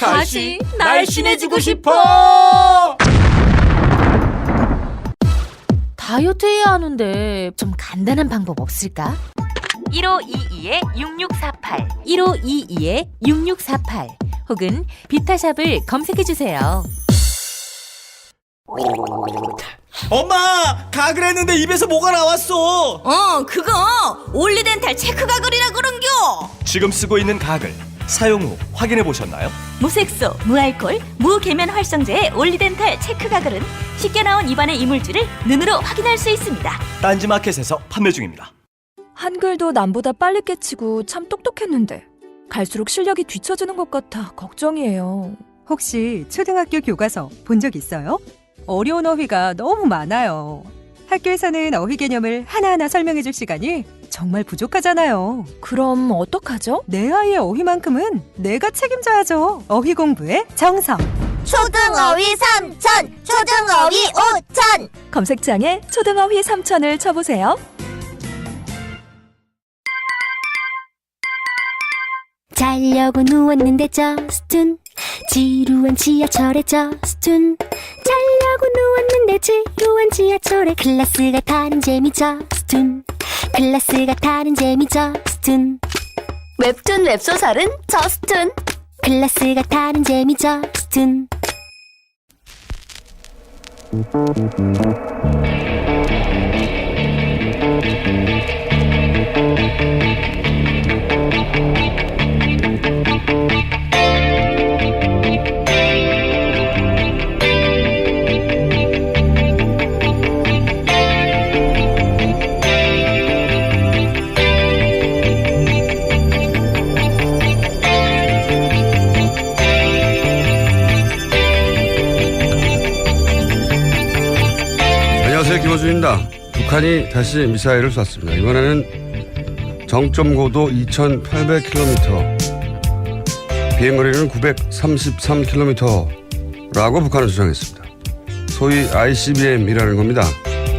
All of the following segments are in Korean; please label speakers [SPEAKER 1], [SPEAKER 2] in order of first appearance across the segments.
[SPEAKER 1] 다시 날씬해지고 싶어.
[SPEAKER 2] 다이어트 해야 하는데 좀 간단한 방법 없을까?
[SPEAKER 3] 1522-6648
[SPEAKER 2] 1522-6648 혹은 비타샵을 검색해주세요.
[SPEAKER 1] 엄마, 가글 했는데 입에서 뭐가 나왔어.
[SPEAKER 4] 그거 올리덴탈 체크가글이라 그런겨.
[SPEAKER 5] 지금 쓰고 있는 가글 사용 후 확인해 보셨나요?
[SPEAKER 3] 무색소, 무알콜, 무계면 활성제의 올리덴탈 체크가글은 쉽게 나온 입안의 이물질을 눈으로 확인할 수 있습니다.
[SPEAKER 5] 딴지마켓에서 판매 중입니다.
[SPEAKER 6] 한글도 남보다 빨리 깨치고 참 똑똑했는데 갈수록 실력이 뒤처지는 것 같아 걱정이에요.
[SPEAKER 7] 혹시 초등학교 교과서 본 적 있어요? 어려운 어휘가 너무 많아요. 학교에서는 어휘 개념을 하나하나 설명해 줄 시간이 정말 부족하잖아요.
[SPEAKER 6] 그럼 어떡하죠?
[SPEAKER 7] 내 아이의 어휘만큼은 내가 책임져야죠. 어휘 공부의 정성.
[SPEAKER 4] 초등어휘 3천, 초등어휘 5천.
[SPEAKER 6] 검색창에 초등어휘 3천을 쳐보세요.
[SPEAKER 8] 자려고 누웠는데 저스툰 지루한 지하철에 저스툰 자려고 누웠는데 지루한 지하철에 클래스가 다른 재미 저스툰 클래스가 다른 재미 저스툰 웹툰 웹소설은 저스툰 클래스가 다른 재미 저스툰.
[SPEAKER 9] 안녕하세요, 김호준입니다. 북한이 다시 미사일을 쐈습니다. 이번에는 정점 고도 2,800km, 비행거리는 933km라고 북한은 주장했습니다. 소위 ICBM이라는 겁니다.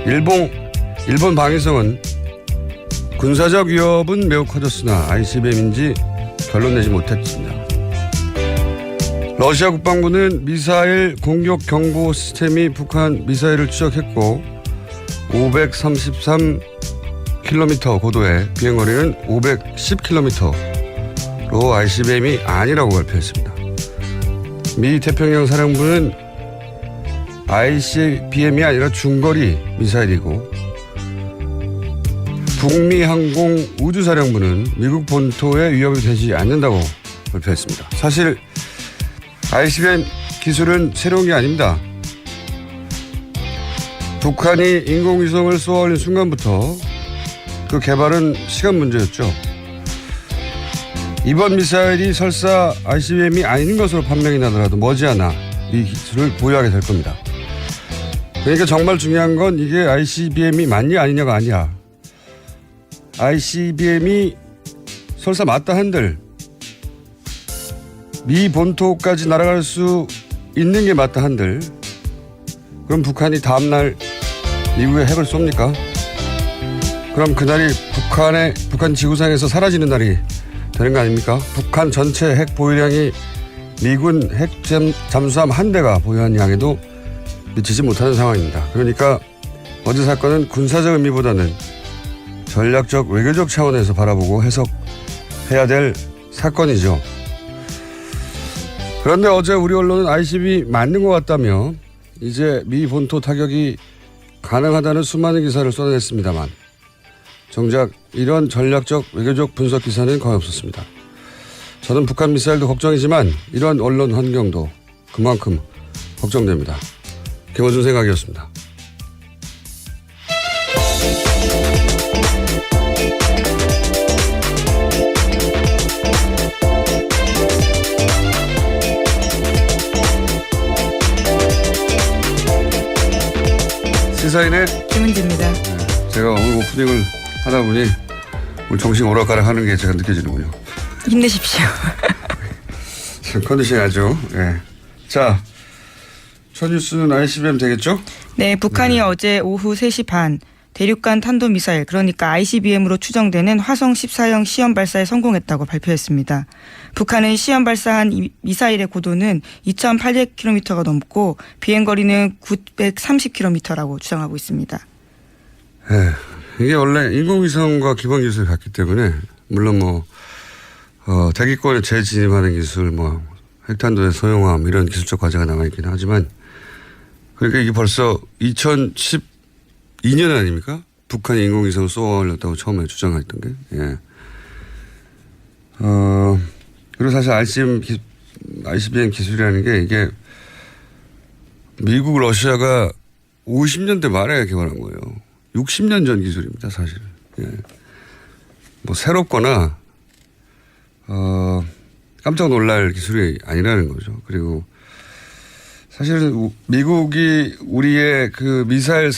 [SPEAKER 9] 일본 방위성은 군사적 위협은 매우 커졌으나 ICBM인지 결론 내지 못했습니다. 러시아 국방부는 미사일 공격 경보 시스템이 북한 미사일을 추적했고 533km 고도의 비행거리는 510km로 ICBM이 아니라고 발표했습니다. 미 태평양 사령부는 ICBM이 아니라 중거리 미사일이고 북미 항공 우주사령부는 미국 본토에 위협이 되지 않는다고 발표했습니다. 사실 ICBM 기술은 새로운 게 아닙니다. 북한이 인공위성을 쏘아올린 순간부터 그 개발은 시간 문제였죠. 이번 미사일이 설사 ICBM이 아닌 것으로 판명이 나더라도 머지않아 이 기술을 보유하게 될 겁니다. 그러니까 정말 중요한 건 이게 ICBM이 맞냐 아니냐가 아니야. ICBM이 설사 맞다 한들 미 본토까지 날아갈 수 있는 게 맞다 한들 그럼 북한이 다음날 미국에 핵을 쏩니까? 그럼 그날이 북한 지구상에서 사라지는 날이 되는 거 아닙니까? 북한 전체 핵 보유량이 미군 핵 잠수함 한 대가 보유한 양에도 미치지 못하는 상황입니다. 그러니까 어제 사건은 군사적 의미보다는 전략적 외교적 차원에서 바라보고 해석해야 될 사건이죠. 그런데 어제 우리 언론은 ICBM 맞는 것 같다며 이제 미 본토 타격이 가능하다는 수많은 기사를 쏟아냈습니다만 정작 이런 전략적 외교적 분석 기사는 거의 없었습니다. 저는 북한 미사일도 걱정이지만 이런 언론 환경도 그만큼 걱정됩니다. 김호준 생각이었습니다. 시사인의
[SPEAKER 7] 김은지입니다.
[SPEAKER 9] 제가 오늘 오프닝을 하다 보니 오늘 정신 오락가락 하는 게 제가 느껴지는군요.
[SPEAKER 7] 힘내십시오.
[SPEAKER 9] 지금 컨디션이 아주. 예. 자, 첫 뉴스는 ICBM 되겠죠?
[SPEAKER 7] 네, 북한이 어제 오후 3시 반
[SPEAKER 10] 대륙간 탄도미사일 그러니까 ICBM으로 추정되는 화성 14형 시험 발사에 성공했다고 발표했습니다. 북한은 시험 발사한 이 미사일의 고도는 2,800km가 넘고 비행거리는 930km라고 주장하고 있습니다.
[SPEAKER 9] 네, 이게 원래 인공위성과 기본기술이 같기 때문에 물론 대기권에 재진입하는 기술, 핵탄두의 소형함 이런 기술적 과제가 남아있긴 하지만 그러니까 이게 벌써 2012년 아닙니까? 북한이 인공위성을 쏘아올렸다고 처음에 주장했던 게. 예. 그리고 사실 ICBM 기술이라는 게 이게 미국, 러시아가 50년대 말에 개발한 거예요. 60년 전 기술입니다, 사실. 예. 새롭거나, 깜짝 놀랄 기술이 아니라는 거죠. 그리고 사실은 미국이 우리의 그 미사일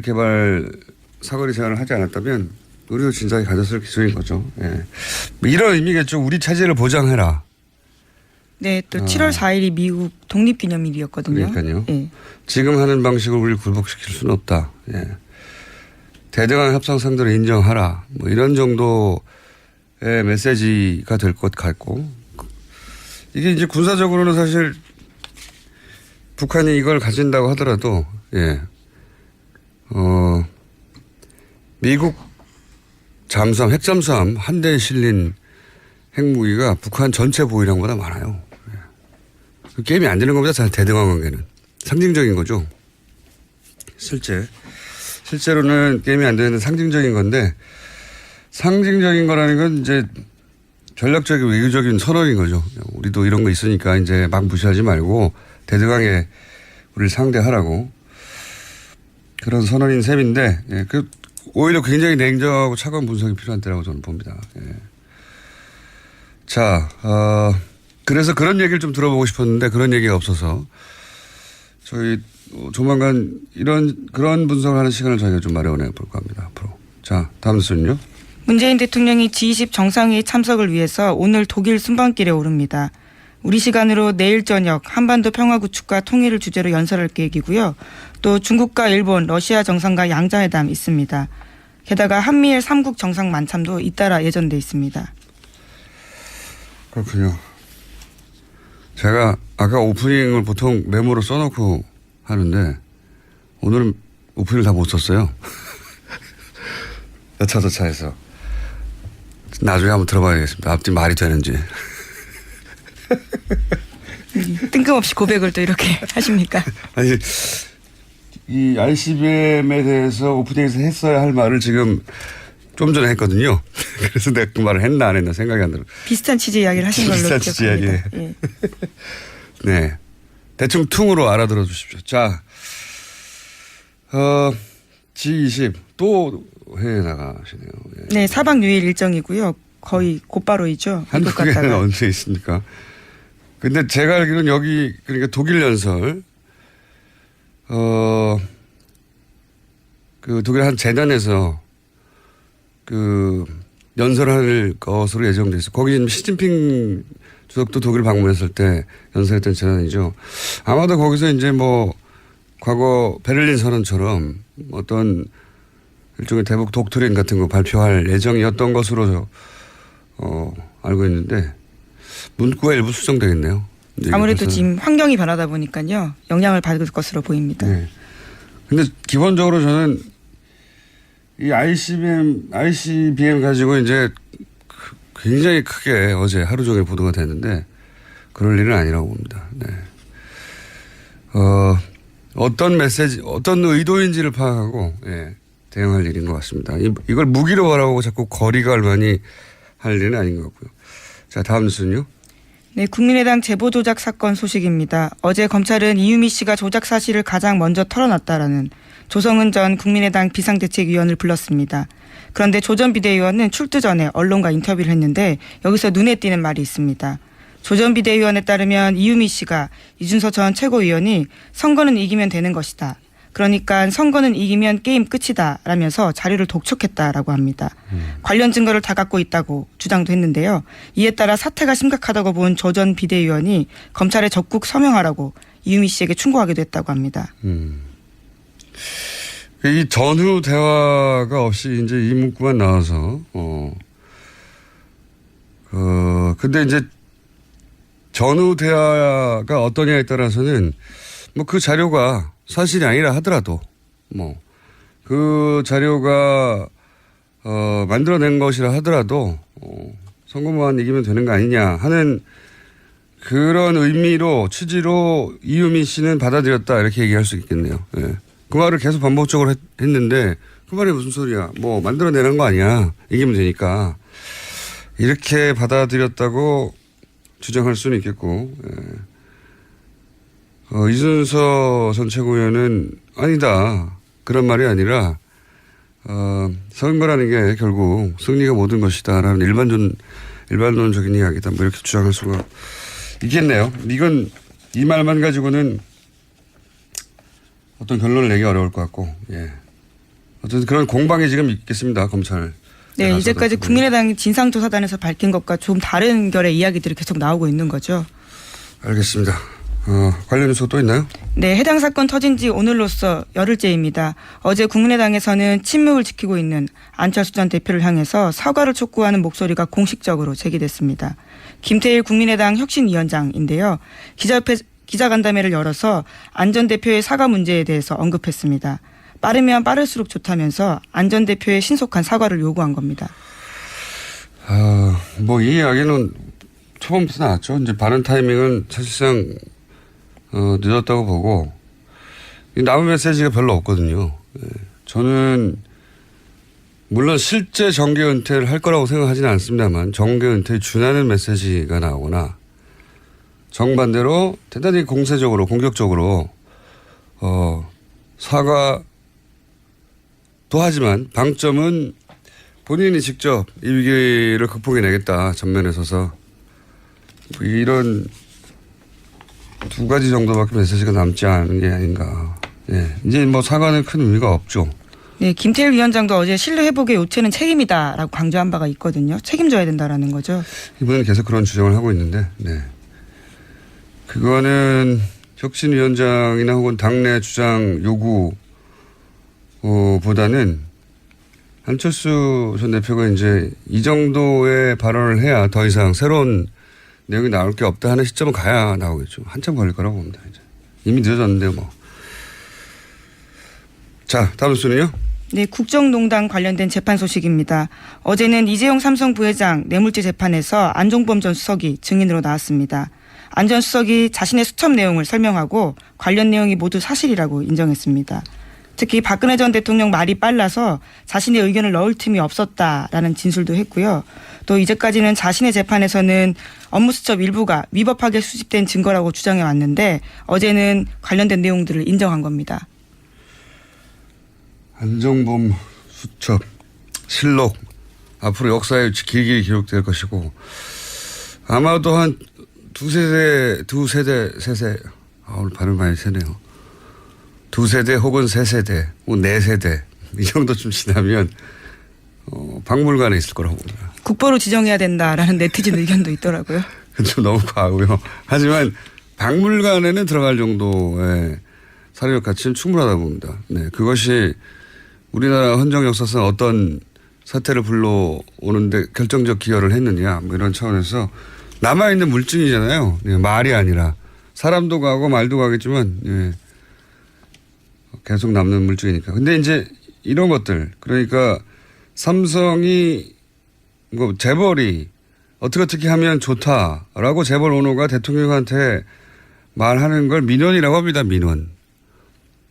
[SPEAKER 9] 개발 사거리 제한을 하지 않았다면 우리도 진작에 가졌을 기술인 거죠. 예. 이런 의미겠죠. 우리 차지를 보장해라.
[SPEAKER 10] 네, 또 7월 4일이 미국 독립기념일이었거든요.
[SPEAKER 9] 그러니까요.
[SPEAKER 10] 예.
[SPEAKER 9] 지금 하는 방식으로 우리를 굴복시킬 수는 없다. 예. 대등한 협상 상대로 인정하라. 이런 정도의 메시지가 될 것 같고, 이게 이제 군사적으로는 사실 북한이 이걸 가진다고 하더라도, 예, 미국 잠수함, 핵잠수함 한 대에 실린 핵무기가 북한 전체 보유량보다 많아요. 예. 그 게임이 안 되는 것보다 잘 대등한 관계는 상징적인 거죠. 실제로는 게임이 안 되는 상징적인 건데, 상징적인 거라는 건 이제 전략적인 외교적인 선언인 거죠. 우리도 이런 거 있으니까 이제 막 무시하지 말고 대등하게 우리를 상대하라고. 그런 선언인 셈인데, 예, 오히려 굉장히 냉정하고 차가운 분석이 필요한 때라고 저는 봅니다. 예. 자, 그래서 그런 얘기를 좀 들어보고 싶었는데 그런 얘기가 없어서 저희 조만간 그런 분석을 하는 시간을 저희가 좀 마련해 볼까 합니다. 앞으로. 자, 다음 뉴스는요.
[SPEAKER 10] 문재인 대통령이 G20 정상회의 참석을 위해서 오늘 독일 순방길에 오릅니다. 우리 시간으로 내일 저녁 한반도 평화 구축과 통일을 주제로 연설할 계획이고요. 또 중국과 일본, 러시아 정상과 양자회담 있습니다. 게다가 한미일 3국 정상 만참도 잇따라 예정돼 있습니다.
[SPEAKER 9] 그렇군요. 제가 아까 오프닝을 보통 메모로 써놓고 하는데 오늘은 오프닝을 다 못 썼어요. 여차저차해서. 나중에 한번 들어봐야겠습니다. 앞뒤 말이 되는지.
[SPEAKER 10] 뜬금없이 고백을 또 이렇게 하십니까?
[SPEAKER 9] 아니, 이 ICBM에 대해서 오프닝에서 했어야 할 말을 지금 좀 전에 했거든요. 그래서 내가 그 말을 했나 안 했나 생각이 안 들어.
[SPEAKER 10] 비슷한 취지 이야기를 하신 걸로
[SPEAKER 9] 비슷한 취지 이야기.
[SPEAKER 10] 예.
[SPEAKER 9] 네. 대충 퉁으로 알아들어 주십시오. 자, G20 또 해외에 나가시네요. 예.
[SPEAKER 10] 네, 4박 6일 일정이고요. 거의 곧바로이죠.
[SPEAKER 9] 한국에는 언제 있습니까? 근데 제가 알기로는 여기 그러니까 독일 연설 그 독일 한 재단에서 그 연설할 것으로 예정돼 있어. 거기 시진핑 주석도 독일 방문했을 때 연설했던 재단이죠. 아마도 거기서 이제 과거 베를린 선언처럼 어떤 일종의 대북 독트린 같은 거 발표할 예정이었던 것으로 알고 있는데 문구가 일부 수정되겠네요.
[SPEAKER 10] 아무래도 지금 환경이 변하다 보니까요. 영향을 받을 것으로 보입니다.
[SPEAKER 9] 네. 근데 기본적으로 저는 이 ICBM 가지고 이제 굉장히 크게 어제 하루 종일 보도가 됐는데 그럴 일은 아니라고 봅니다. 네. 어떤 메시지, 어떤 의도인지를 파악하고 대응할 일인 것 같습니다. 이걸 무기로 바라보고 자꾸 거리가 얼마니 할 일은 아닌 것 같고요. 자, 다음 뉴스는요.
[SPEAKER 10] 네, 국민의당 제보 조작 사건 소식입니다. 어제 검찰은 이유미 씨가 조작 사실을 가장 먼저 털어놨다라는 조성은 전 국민의당 비상대책위원을 불렀습니다. 그런데 조 전 비대위원은 출두 전에 언론과 인터뷰를 했는데 여기서 눈에 띄는 말이 있습니다. 조 전 비대위원에 따르면 이유미 씨가 이준석 전 최고위원이 선거는 이기면 되는 것이다. 그러니까 선거는 이기면 게임 끝이다 라면서 자료를 독촉했다라고 합니다. 관련 증거를 다 갖고 있다고 주장도 했는데요. 이에 따라 사태가 심각하다고 본 조 전 비대위원이 검찰에 적극 서명하라고 이유미 씨에게 충고하기도 했다고 합니다.
[SPEAKER 9] 이 전후 대화가 없이 이제 이 문구만 나와서, 근데 이제 전후 대화가 어떠냐에 따라서는 뭐 그 자료가 사실이 아니라 하더라도 뭐 그 자료가 만들어낸 것이라 하더라도 선거만 이기면 되는 거 아니냐 하는 그런 의미로 취지로 이유미 씨는 받아들였다 이렇게 얘기할 수 있겠네요. 예. 그 말을 계속 반복적으로 했는데 그 말이 무슨 소리야. 뭐 만들어내는 거 아니야. 이기면 되니까. 이렇게 받아들였다고 주장할 수는 있겠고. 예. 이준서 전 최고위원은 아니다. 그런 말이 아니라 선거라는 게 결국 승리가 모든 것이다라는 일반론적인 이야기다. 뭐 이렇게 주장할 수가 있겠네요. 이건 이 말만 가지고는 어떤 결론을 내기 어려울 것 같고, 예. 어쨌든 그런 공방이 지금 있겠습니다. 검찰.
[SPEAKER 10] 네, 이제까지 국민의당 진상조사단에서 밝힌 것과 좀 다른 결의 이야기들이 계속 나오고 있는 거죠.
[SPEAKER 9] 알겠습니다. 관련 뉴스가 또 있나요?
[SPEAKER 10] 네, 해당 사건 터진 지 오늘로써 열흘째입니다. 어제 국민의당에서는 침묵을 지키고 있는 안철수 전 대표를 향해서 사과를 촉구하는 목소리가 공식적으로 제기됐습니다. 김태일 국민의당 혁신위원장인데요. 기자간담회를 열어서 안 전 대표의 사과 문제에 대해서 언급했습니다. 빠르면 빠를수록 좋다면서 안 전 대표의 신속한 사과를 요구한 겁니다.
[SPEAKER 9] 뭐 이 이야기는 처음부터 나왔죠. 이제 발언 타이밍은 사실상 늦었다고 보고 남은 메시지가 별로 없거든요. 저는 물론 실제 정계 은퇴를 할 거라고 생각하지는 않습니다만 정계 은퇴에 준하는 메시지가 나오거나 정반대로 대단히 공세적으로 공격적으로 사과도 하지만 방점은 본인이 직접 이 위기를 극복해내겠다 전면에 서서 이런 두 가지 정도밖에 메시지가 남지 않은 게 아닌가. 예. 이제 뭐 사과는 큰 의미가 없죠.
[SPEAKER 10] 네, 김태일 위원장도 어제 신뢰 회복의 요체는 책임이다라고 강조한 바가 있거든요. 책임져야 된다라는 거죠.
[SPEAKER 9] 이번엔 계속 그런 주장을 하고 있는데, 네. 그거는 혁신위원장이나 혹은 당내 주장 요구, 보다는 안철수 전 대표가 이제 이 정도의 발언을 해야 더 이상 새로운 내용이 나올 게 없다 하는 시점은 가야 나오겠죠. 한참 걸릴 거라고 봅니다. 이제. 이미 늦어졌는데요, 뭐. 자, 다음 순위요.
[SPEAKER 10] 네, 국정농단 관련된 재판 소식입니다. 어제는 이재용 삼성 부회장 뇌물죄 재판에서 안종범 전 수석이 증인으로 나왔습니다. 안 전 수석이 자신의 수첩 내용을 설명하고 관련 내용이 모두 사실이라고 인정했습니다. 특히 박근혜 전 대통령 말이 빨라서 자신의 의견을 넣을 틈이 없었다라는 진술도 했고요. 또 이제까지는 자신의 재판에서는 업무 수첩 일부가 위법하게 수집된 증거라고 주장해 왔는데 어제는 관련된 내용들을 인정한 겁니다.
[SPEAKER 9] 안종범 수첩, 실록 앞으로 역사에 길게 기록될 것이고 아마도 한 두세대 오늘 발음 많이 세네요. 두세대 혹은 세세대 혹은 네세대 이 정도쯤 지나면 박물관에 있을 거라고 봅니다.
[SPEAKER 10] 국보로 지정해야 된다라는 네티즌 의견도 있더라고요.
[SPEAKER 9] 좀 너무 과하고요. 하지만 박물관에는 들어갈 정도의 사료적 가치는 충분하다고 봅니다. 네, 그것이 우리나라 헌정 역사상 어떤 사태를 불러오는데 결정적 기여를 했느냐 뭐 이런 차원에서 남아있는 물증이잖아요. 네, 말이 아니라 사람도 가고 말도 가겠지만 네, 계속 남는 물증이니까. 근데 이제 이런 것들 그러니까 삼성이 뭐 재벌이 어떻게 하면 좋다라고 재벌 오너가 대통령한테 말하는 걸 민원이라고 합니다. 민원.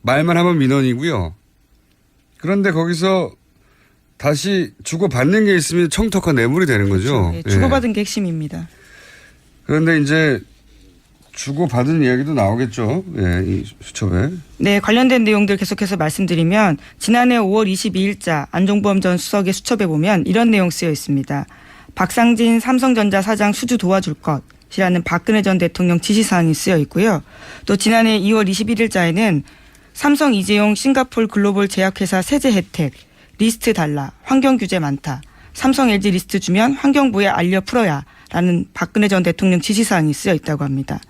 [SPEAKER 9] 말만 하면 민원이고요. 그런데 거기서 다시 주고받는 게 있으면 청탁과 뇌물이 되는 거죠.
[SPEAKER 10] 그렇죠. 네, 주고받은 게 핵심입니다.
[SPEAKER 9] 그런데 이제 주고받은 이야기도 나오겠죠. 예, 이 수첩에.
[SPEAKER 10] 네, 관련된 내용들 계속해서 말씀드리면 지난해 5월 22일자 안종범 전 수석의 수첩에 보면 이런 내용 쓰여 있습니다. 박상진 삼성전자 사장 수주 도와줄 것이라는 박근혜 전 대통령 지시사항이 쓰여 있고요. 또 지난해 2월 21일자에는 삼성 이재용 싱가폴 글로벌 제약회사 세제 혜택, 리스트 달라, 환경 규제 많다, 삼성 LG 리스트 주면 환경부에 알려 풀어야 라는 박근혜 전 대통령 지시사항이 쓰여 있다고 합니다.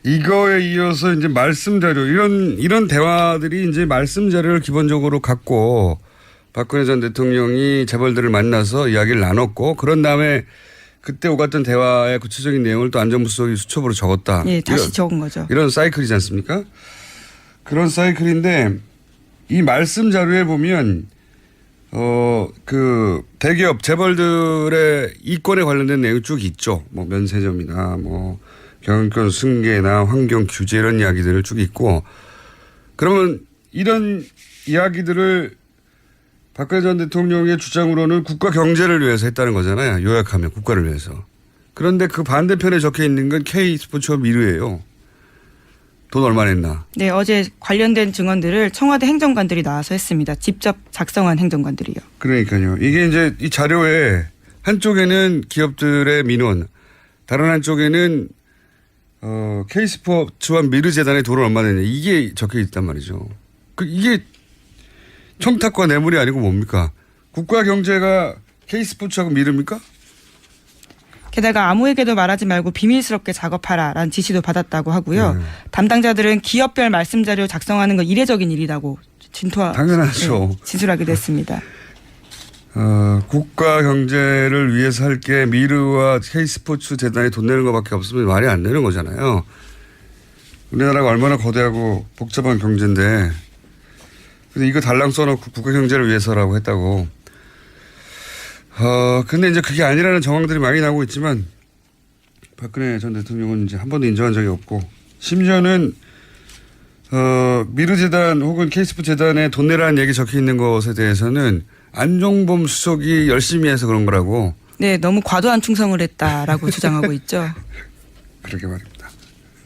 [SPEAKER 9] 이거에 이어서 이제 말씀 자료 이런 대화들이 이제 말씀 자료를 기본적으로 갖고 박근혜 전 대통령이 재벌들을 만나서 이야기를 나눴고 그런 다음에 그때 오갔던 대화의 구체적인 내용을 또 안전부수석이 수첩으로 적었다.
[SPEAKER 10] 예, 다시 적은 거죠.
[SPEAKER 9] 이런 사이클이지 않습니까? 그런 사이클인데 이 말씀 자료에 보면 그 대기업 재벌들의 이권에 관련된 내용이 쭉 있죠. 뭐 면세점이나 뭐 경영권 승계나 환경 규제 이런 이야기들을 쭉 있고 그러면 이런 이야기들을 박근혜 전 대통령의 주장으로는 국가 경제를 위해서 했다는 거잖아요. 요약하면 국가를 위해서. 그런데 그 반대편에 적혀 있는 건 K스포츠와 미르예요. 돈 얼마 냈나.
[SPEAKER 10] 네, 어제 관련된 증언들을 청와대 행정관들이 나와서 했습니다. 직접 작성한 행정관들이요.
[SPEAKER 9] 그러니까요. 이게 이제 이 자료에 한쪽에는 기업들의 민원, 다른 한쪽에는 K스포츠와 미르재단의 돈을 얼마 냈냐. 이게 적혀 있단 말이죠. 이게 청탁과 뇌물이 아니고 뭡니까? 국가 경제가 K스포츠하고 미르입니까?
[SPEAKER 10] 게다가 아무에게도 말하지 말고 비밀스럽게 작업하라라는 지시도 받았다고 하고요. 담당자들은 기업별 말씀 자료 작성하는 건 이례적인 일이라고
[SPEAKER 9] 당연하죠.
[SPEAKER 10] 네, 진술하기도 했습니다.
[SPEAKER 9] 국가 경제를 위해서 할 게 미르와 K스포츠 재단이 돈 내는 것밖에 없으면 말이 안 되는 거잖아요. 우리나라가 얼마나 거대하고 복잡한 경제인데 근데 이거 달랑 써놓고 국가 경제를 위해서라고 했다고. 근데 이제 그게 아니라는 정황들이 많이 나오고 있지만 박근혜 전 대통령은 이제 한 번도 인정한 적이 없고 심지어는 미르재단 혹은 K스포츠 재단에 돈 내라는 얘기 적혀 있는 것에 대해서는 안종범 수석이 열심히 해서 그런 거라고.
[SPEAKER 10] 네, 너무 과도한 충성을 했다라고 주장하고 있죠.
[SPEAKER 9] 그러게 말입니다.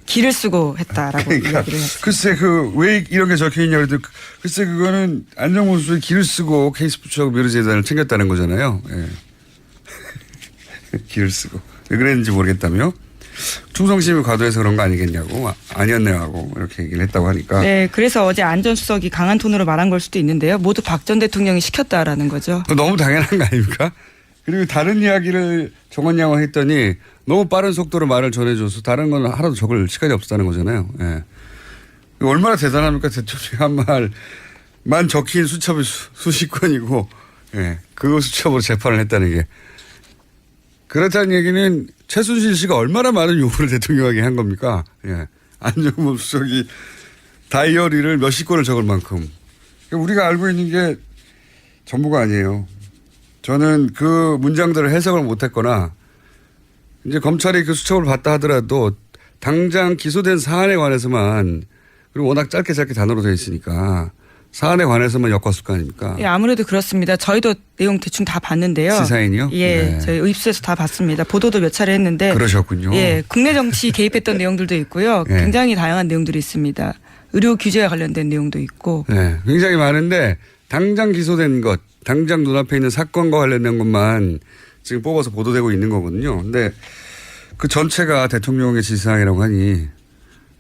[SPEAKER 10] 기를 쓰고 했다라고
[SPEAKER 9] 그러니까
[SPEAKER 10] 이야기를 했습니다.
[SPEAKER 9] 글쎄 왜 이런 게 적혀 있냐 그래도 글쎄 그거는 안정범 수석이 기를 쓰고 K스포츠하고 미르재단을 챙겼다는 거잖아요. 예. 기를 쓰고 왜 그랬는지 모르겠다며 충성심이 과도해서 그런 거 아니겠냐고 아니었네 하고 이렇게 얘기를 했다고 하니까.
[SPEAKER 10] 네, 그래서 어제 안 전 수석이 강한 톤으로 말한 걸 수도 있는데요. 모두 박 전 대통령이 시켰다라는 거죠.
[SPEAKER 9] 너무 당연한 거 아닙니까? 그리고 다른 이야기를 정원양화 했더니 너무 빠른 속도로 말을 전해줘서 다른 건 하나도 적을 시간이 없었다는 거잖아요. 예. 얼마나 대단합니까? 대통령 한 말만 적힌 수첩이 수십 건이고, 예. 그 수첩으로 재판을 했다는 게. 그렇다는 얘기는 최순실 씨가 얼마나 많은 요구를 대통령에게 한 겁니까? 예. 안정범 수석이 다이어리를 몇십 건을 적을 만큼. 우리가 알고 있는 게 전부가 아니에요. 저는 그 문장들을 해석을 못했거나 이제 검찰이 그 수첩을 봤다 하더라도 당장 기소된 사안에 관해서만 그리고 워낙 짧게 단어로 되어 있으니까 사안에 관해서만 엮었을 거 아닙니까?
[SPEAKER 10] 예, 아무래도 그렇습니다. 저희도 내용 대충 다 봤는데요.
[SPEAKER 9] 시사인이요?
[SPEAKER 10] 예,
[SPEAKER 9] 네.
[SPEAKER 10] 저희 입수해서 다 봤습니다. 보도도 몇 차례 했는데.
[SPEAKER 9] 그러셨군요.
[SPEAKER 10] 예, 국내 정치 개입했던 내용들도 있고요.
[SPEAKER 9] 네.
[SPEAKER 10] 굉장히 다양한 내용들이 있습니다. 의료 규제와 관련된 내용도 있고.
[SPEAKER 9] 네, 굉장히 많은데 당장 기소된 것, 당장 눈앞에 있는 사건과 관련된 것만 지금 뽑아서 보도되고 있는 거거든요. 근데 그 전체가 대통령의 지시사항이라고 하니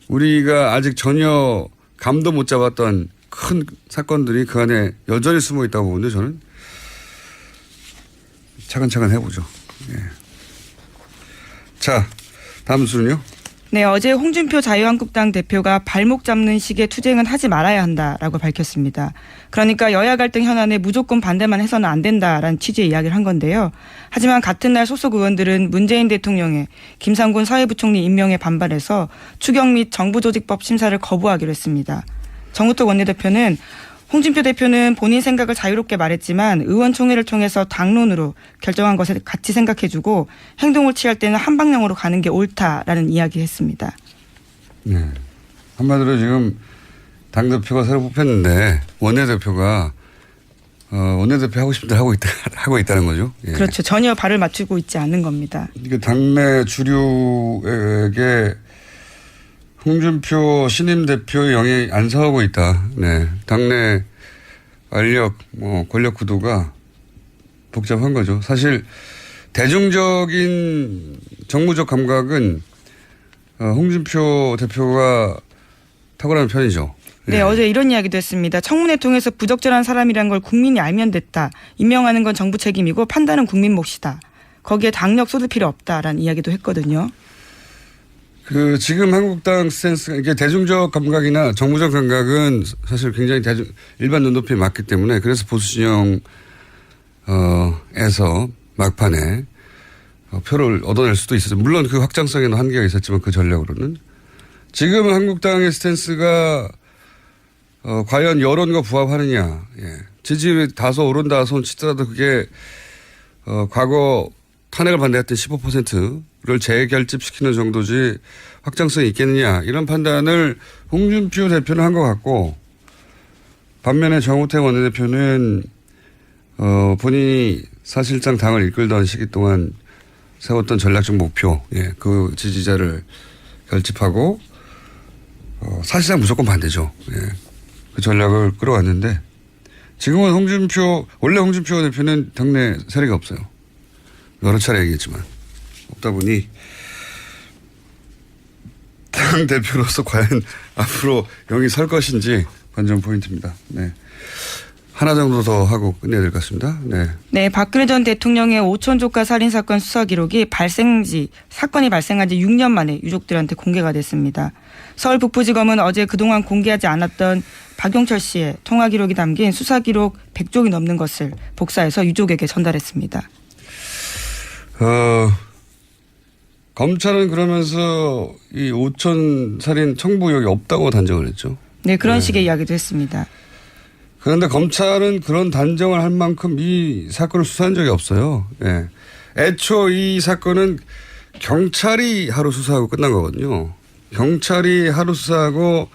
[SPEAKER 9] 우리가 아직 전혀 감도 못 잡았던 큰 사건들이 그 안에 여전히 숨어 있다고 보는데 저는 차근차근 해보죠. 예. 자, 다음 순요.
[SPEAKER 10] 네, 어제 홍준표 자유한국당 대표가 발목 잡는 식의 투쟁은 하지 말아야 한다라고 밝혔습니다. 그러니까 여야 갈등 현안에 무조건 반대만 해서는 안 된다라는 취지의 이야기를 한 건데요. 하지만 같은 날 소속 의원들은 문재인 대통령의 김상곤 사회부총리 임명에 반발해서 추경 및 정부조직법 심사를 거부하기로 했습니다. 정우택 원내대표는 홍준표 대표는 본인 생각을 자유롭게 말했지만 의원총회를 통해서 당론으로 결정한 것을 같이 생각해주고 행동을 취할 때는 한방향으로 가는 게 옳다라는 이야기했습니다.
[SPEAKER 9] 네. 한마디로 지금 당대표가 새로 뽑혔는데 원내대표가 원내대표 하고 싶은 대로 하고 있다는 거죠. 예.
[SPEAKER 10] 그렇죠. 전혀 발을 맞추고 있지 않는 겁니다.
[SPEAKER 9] 이게 당내 주류에게 홍준표 신임 대표의 영향이 안 서하고 있다. 네. 당내 권력 구도가 복잡한 거죠. 사실 대중적인 정무적 감각은 홍준표 대표가 탁월한 편이죠.
[SPEAKER 10] 네,
[SPEAKER 9] 네.
[SPEAKER 10] 어제 이런 이야기도 했습니다. 청문회 통해서 부적절한 사람이란 걸 국민이 알면 됐다. 임명하는 건 정부 책임이고 판단은 국민 몫이다. 거기에 당력 쏟을 필요 없다라는 이야기도 했거든요.
[SPEAKER 9] 지금 한국당 스탠스가 이게 대중적 감각이나 정무적 감각은 사실 굉장히 일반 눈높이에 맞기 때문에 그래서 보수 진영에서 막판에 표를 얻어낼 수도 있었죠. 물론 그 확장성에는 한계가 있었지만 그 전략으로는. 지금 한국당의 스탠스가 과연 여론과 부합하느냐. 예. 지지율이 다소 오른다 손 치더라도 그게 과거 탄핵을 반대했던 15%를 재결집시키는 정도지 확장성이 있겠느냐. 이런 판단을 홍준표 대표는 한 것 같고 반면에 정우택 원내대표는 본인이 사실상 당을 이끌던 시기 동안 세웠던 전략적 목표, 예, 그 지지자를 결집하고 사실상 무조건 반대죠. 예, 그 전략을 끌어왔는데 지금은 원래 홍준표 대표는 당내 세력이 없어요. 여러 차례 얘기했지만 없다 보니 당 대표로서 과연 앞으로 영이 설 것인지 관전 포인트입니다. 네. 하나 정도 더 하고 끝내야 될 것 같습니다. 네.
[SPEAKER 10] 네, 박근혜 전 대통령의 오천조카 살인사건 수사 기록이 사건이 발생한 지 6년 만에 유족들한테 공개가 됐습니다. 서울 북부지검은 어제 그동안 공개하지 않았던 박용철 씨의 통화 기록이 담긴 수사 기록 100쪽이 넘는 것을 복사해서 유족에게 전달했습니다.
[SPEAKER 9] 검찰은 그러면서 이 오천 살인 청부 의혹이 없다고 단정을 했죠.
[SPEAKER 10] 네, 그런 식의 이야기도 했습니다.
[SPEAKER 9] 그런데 검찰은 그런 단정을 할 만큼 이 사건을 수사한 적이 없어요. 예. 애초 이 사건은 경찰이 하루 수사하고 끝난 거거든요. 경찰이 하루 수사하고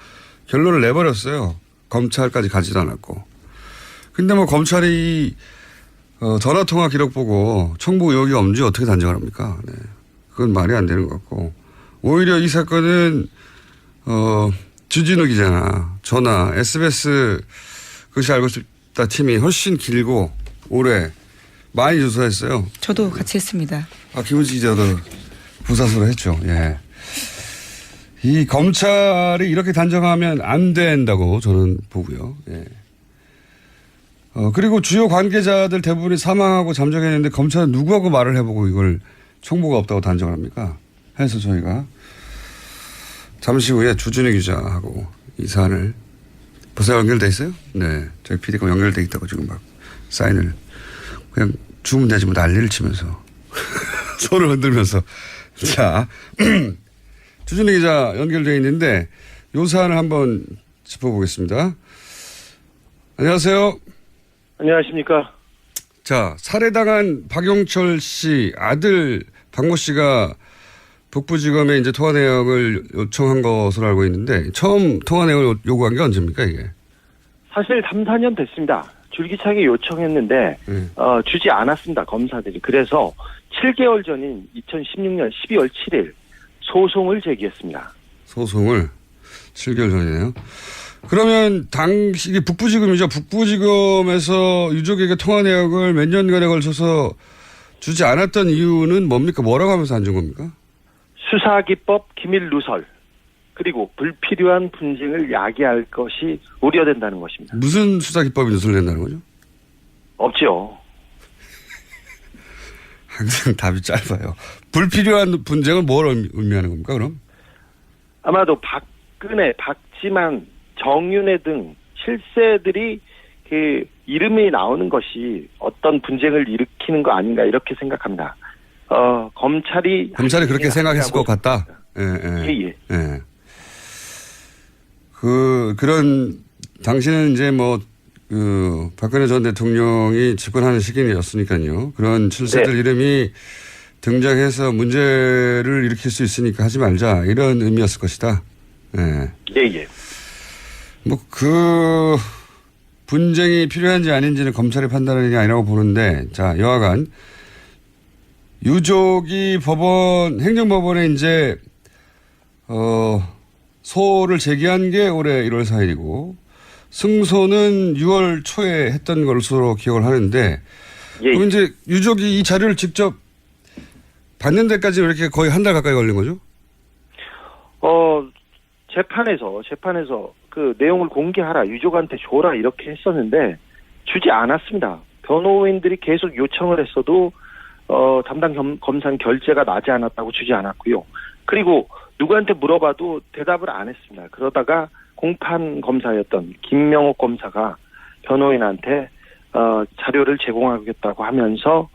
[SPEAKER 9] 결론을 내버렸어요. 검찰까지 가지도 않았고. 근데 뭐 검찰이 전화통화 기록 보고 청부 의혹이 없는지 어떻게 단정을 합니까? 네. 그건 말이 안 되는 것 같고. 오히려 이 사건은 주진우 기자나 저나 SBS 그것이 알고 싶다 팀이 훨씬 길고 오래 많이 조사했어요.
[SPEAKER 10] 저도 같이 했습니다.
[SPEAKER 9] 김은지 기자도 부사수로 했죠. 예. 이 검찰이 이렇게 단정하면 안 된다고 저는 보고요. 예. 그리고 주요 관계자들 대부분이 사망하고 잠적했는데 검찰은 누구하고 말을 해보고 이걸 청부가 없다고 단정을 합니까? 해서 저희가 잠시 후에 주진우 기자하고 이 사안을 벌써 연결돼 있어요? 네. 저희 PD가 연결돼 있다고 지금 막 사인을 그냥 주면 되지 뭐 난리를 치면서 손을 흔들면서 자 주진우 기자 연결돼 있는데 요 사안을 한번 짚어보겠습니다. 안녕하세요.
[SPEAKER 11] 안녕하십니까.
[SPEAKER 9] 자, 살해당한 박용철 씨 아들 박모 씨가 북부지검에 이제 통화 내역을 요청한 것으로 알고 있는데 처음 통화 내역을 요구한 게 언제입니까 이게?
[SPEAKER 11] 사실 3, 4년 됐습니다. 줄기차게 요청했는데 주지 않았습니다. 검사들이. 그래서 7개월 전인 2016년 12월 7일 소송을 제기했습니다.
[SPEAKER 9] 소송을 7개월 전이네요. 그러면 당시 이게 북부지검이죠. 북부지검에서 유족에게 통화 내역을 몇 년간에 걸쳐서 주지 않았던 이유는 뭡니까? 뭐라고 하면서 안 준 겁니까?
[SPEAKER 11] 수사기법 기밀 누설 그리고 불필요한 분쟁을 야기할 것이 우려된다는 것입니다.
[SPEAKER 9] 무슨 수사기법이 누설된다는 거죠?
[SPEAKER 11] 없죠.
[SPEAKER 9] 항상 답이 짧아요. 불필요한 분쟁은 뭘 의미하는 겁니까 그럼?
[SPEAKER 11] 아마도 박근혜, 박지만, 정윤회 등 실세들이 그 이름이 나오는 것이 어떤 분쟁을 일으키는 거 아닌가 이렇게 생각합니다. 검찰이
[SPEAKER 9] 그렇게 생각했을 것 같다. 예. 그런 당시는 이제 박근혜 전 대통령이 집권하는 시기였으니까요. 그런 실세들 이름이 등장해서 문제를 일으킬 수 있으니까 하지 말자 이런 의미였을 것이다.
[SPEAKER 11] 예.
[SPEAKER 9] 그 분쟁이 필요한지 아닌지는 검찰이 판단하는 게 아니라고 보는데, 자, 여하간 유족이 행정법원에 이제 소를 제기한 게 올해 1월 4일이고 승소는 6월 초에 했던 것으로 기억을 하는데, 그럼 이제 유족이 이 자료를 직접 받는 데까지 이렇게 거의 한 달 가까이 걸린 거죠?
[SPEAKER 11] 재판에서 그 내용을 공개하라, 유족한테 줘라 이렇게 했었는데 주지 않았습니다. 변호인들이 계속 요청을 했어도 담당 검사는 결재가 나지 않았다고 주지 않았고요. 그리고 누구한테 물어봐도 대답을 안 했습니다. 그러다가 공판 검사였던 김명옥 검사가 변호인한테 자료를 제공하겠다고 하면서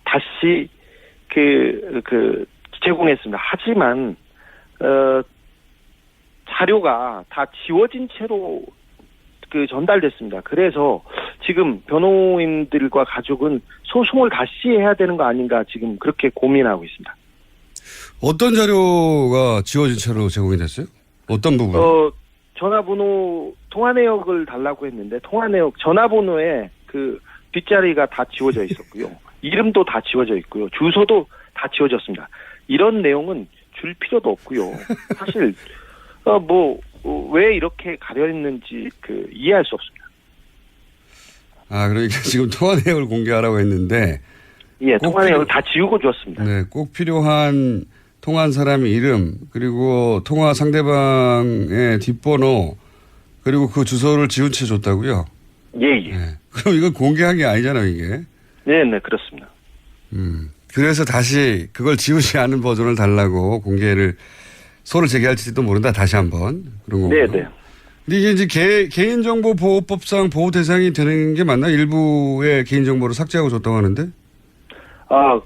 [SPEAKER 11] 다시 제공했습니다. 하지만 자료가 다 지워진 채로 전달됐습니다. 그래서 지금 변호인들과 가족은 소송을 다시 해야 되는 거 아닌가 지금 그렇게 고민하고 있습니다.
[SPEAKER 9] 어떤 자료가 지워진 채로 제공이 됐어요? 어떤 부분?
[SPEAKER 11] 전화번호 통화 내역을 달라고 했는데 통화 내역 전화번호에 그 뒷자리가 다 지워져 있었고요. 이름도 다 지워져 있고요. 주소도 다 지워졌습니다. 이런 내용은 줄 필요도 없고요. 사실 왜 이렇게 가려있는지 이해할 수 없습니다.
[SPEAKER 9] 그러니까 지금 통화 내역을 공개하라고 했는데.
[SPEAKER 11] 예, 통화 내역을 다 지우고 줬습니다.
[SPEAKER 9] 네, 꼭 필요한 통화한 사람의 이름, 그리고 통화 상대방의 뒷번호, 그리고 그 주소를 지운 채 줬다고요?
[SPEAKER 11] 예.
[SPEAKER 9] 네. 그럼 이건 공개한 게 아니잖아요, 이게.
[SPEAKER 11] 네, 그렇습니다.
[SPEAKER 9] 그래서 다시 그걸 지우지 않은 버전을 달라고 공개를 소를 제기할지도 모른다, 다시 한번. 그런 거고요.
[SPEAKER 11] 네.
[SPEAKER 9] 근데 이게 이제 개인정보보호법상 보호 대상이 되는 게 맞나? 일부의 개인정보를 삭제하고 줬다고 하는데?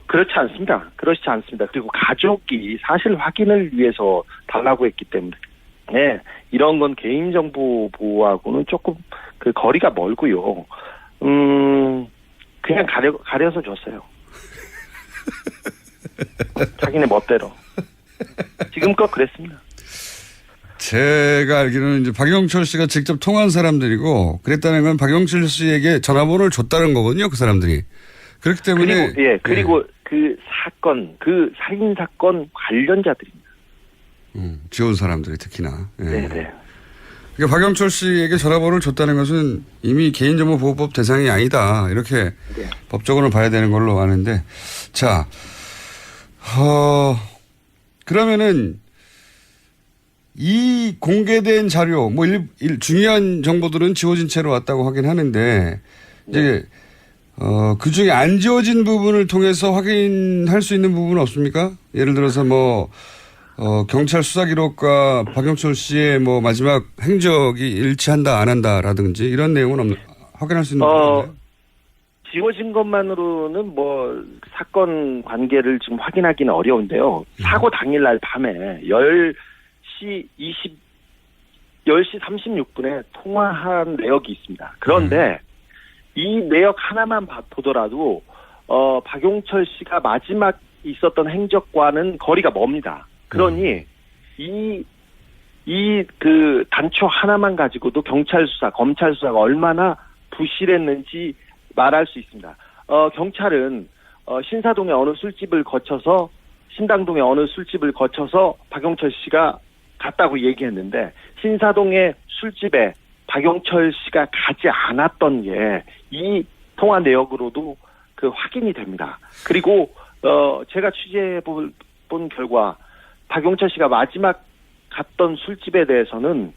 [SPEAKER 11] 그렇지 않습니다. 그렇지 않습니다. 그리고 가족이 사실 확인을 위해서 달라고 했기 때문에, 네, 이런 건 개인정보 보호하고는 조금 거리가 멀고요. 그냥 가려서 줬어요. 자기네 멋대로. 지금껏 그랬습니다.
[SPEAKER 9] 제가 알기로는 이제 박영철 씨가 직접 통화한 사람들이고, 그랬다는 건 박영철 씨에게 전화번호를 줬다는 거거든요, 그 사람들이. 그렇기 때문에.
[SPEAKER 11] 그리고 그 살인 사건 관련자들입니다.
[SPEAKER 9] 지원 사람들이 특히나.
[SPEAKER 11] 네.
[SPEAKER 9] 그러니까 박영철 씨에게 전화번호를 줬다는 것은 이미 개인정보보호법 대상이 아니다. 이렇게 법적으로 봐야 되는 걸로 아는데. 자, 그러면은 이 공개된 자료, 중요한 정보들은 지워진 채로 왔다고 하긴 하는데, 이제, 그 중에 안 지워진 부분을 통해서 확인할 수 있는 부분은 없습니까? 예를 들어서 경찰 수사 기록과 박영철 씨의 마지막 행적이 일치한다, 안 한다라든지 이런 내용은 확인할 수 있는 부분인가요?
[SPEAKER 11] 지워진 것만으로는 사건 관계를 지금 확인하기는 어려운데요. 사고 당일날 밤에 10시 36분에 통화한 내역이 있습니다. 그런데 이 내역 하나만 보더라도 박용철 씨가 마지막 있었던 행적과는 거리가 멉니다. 그러니 이 단초 하나만 가지고도 경찰 수사, 검찰 수사가 얼마나 부실했는지 말할 수 있습니다. 경찰은 신사동의 어느 술집을 거쳐서 신당동의 어느 술집을 거쳐서 박용철 씨가 갔다고 얘기했는데 신사동의 술집에 박용철 씨가 가지 않았던 게 이 통화 내역으로도 확인이 됩니다. 그리고 제가 취재해 본 결과 박용철 씨가 마지막 갔던 술집에 대해서는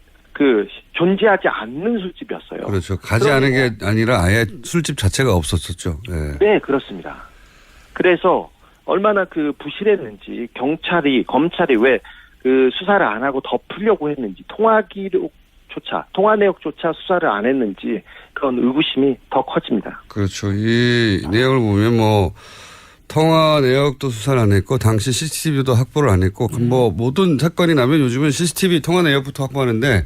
[SPEAKER 11] 존재하지 않는 술집이었어요.
[SPEAKER 9] 그렇죠. 가지 않은 게 아니라 아예 술집 자체가 없었었죠.
[SPEAKER 11] 네, 그렇습니다. 그래서 얼마나 부실했는지 검찰이 왜 수사를 안 하고 덮으려고 했는지 통화 내역조차 수사를 안 했는지 그런 의구심이 더 커집니다.
[SPEAKER 9] 그렇죠. 이 내용을 보면 통화 내역도 수사를 안 했고 당시 CCTV도 확보를 안 했고 모든 사건이 나면 요즘은 CCTV 통화 내역부터 확보하는데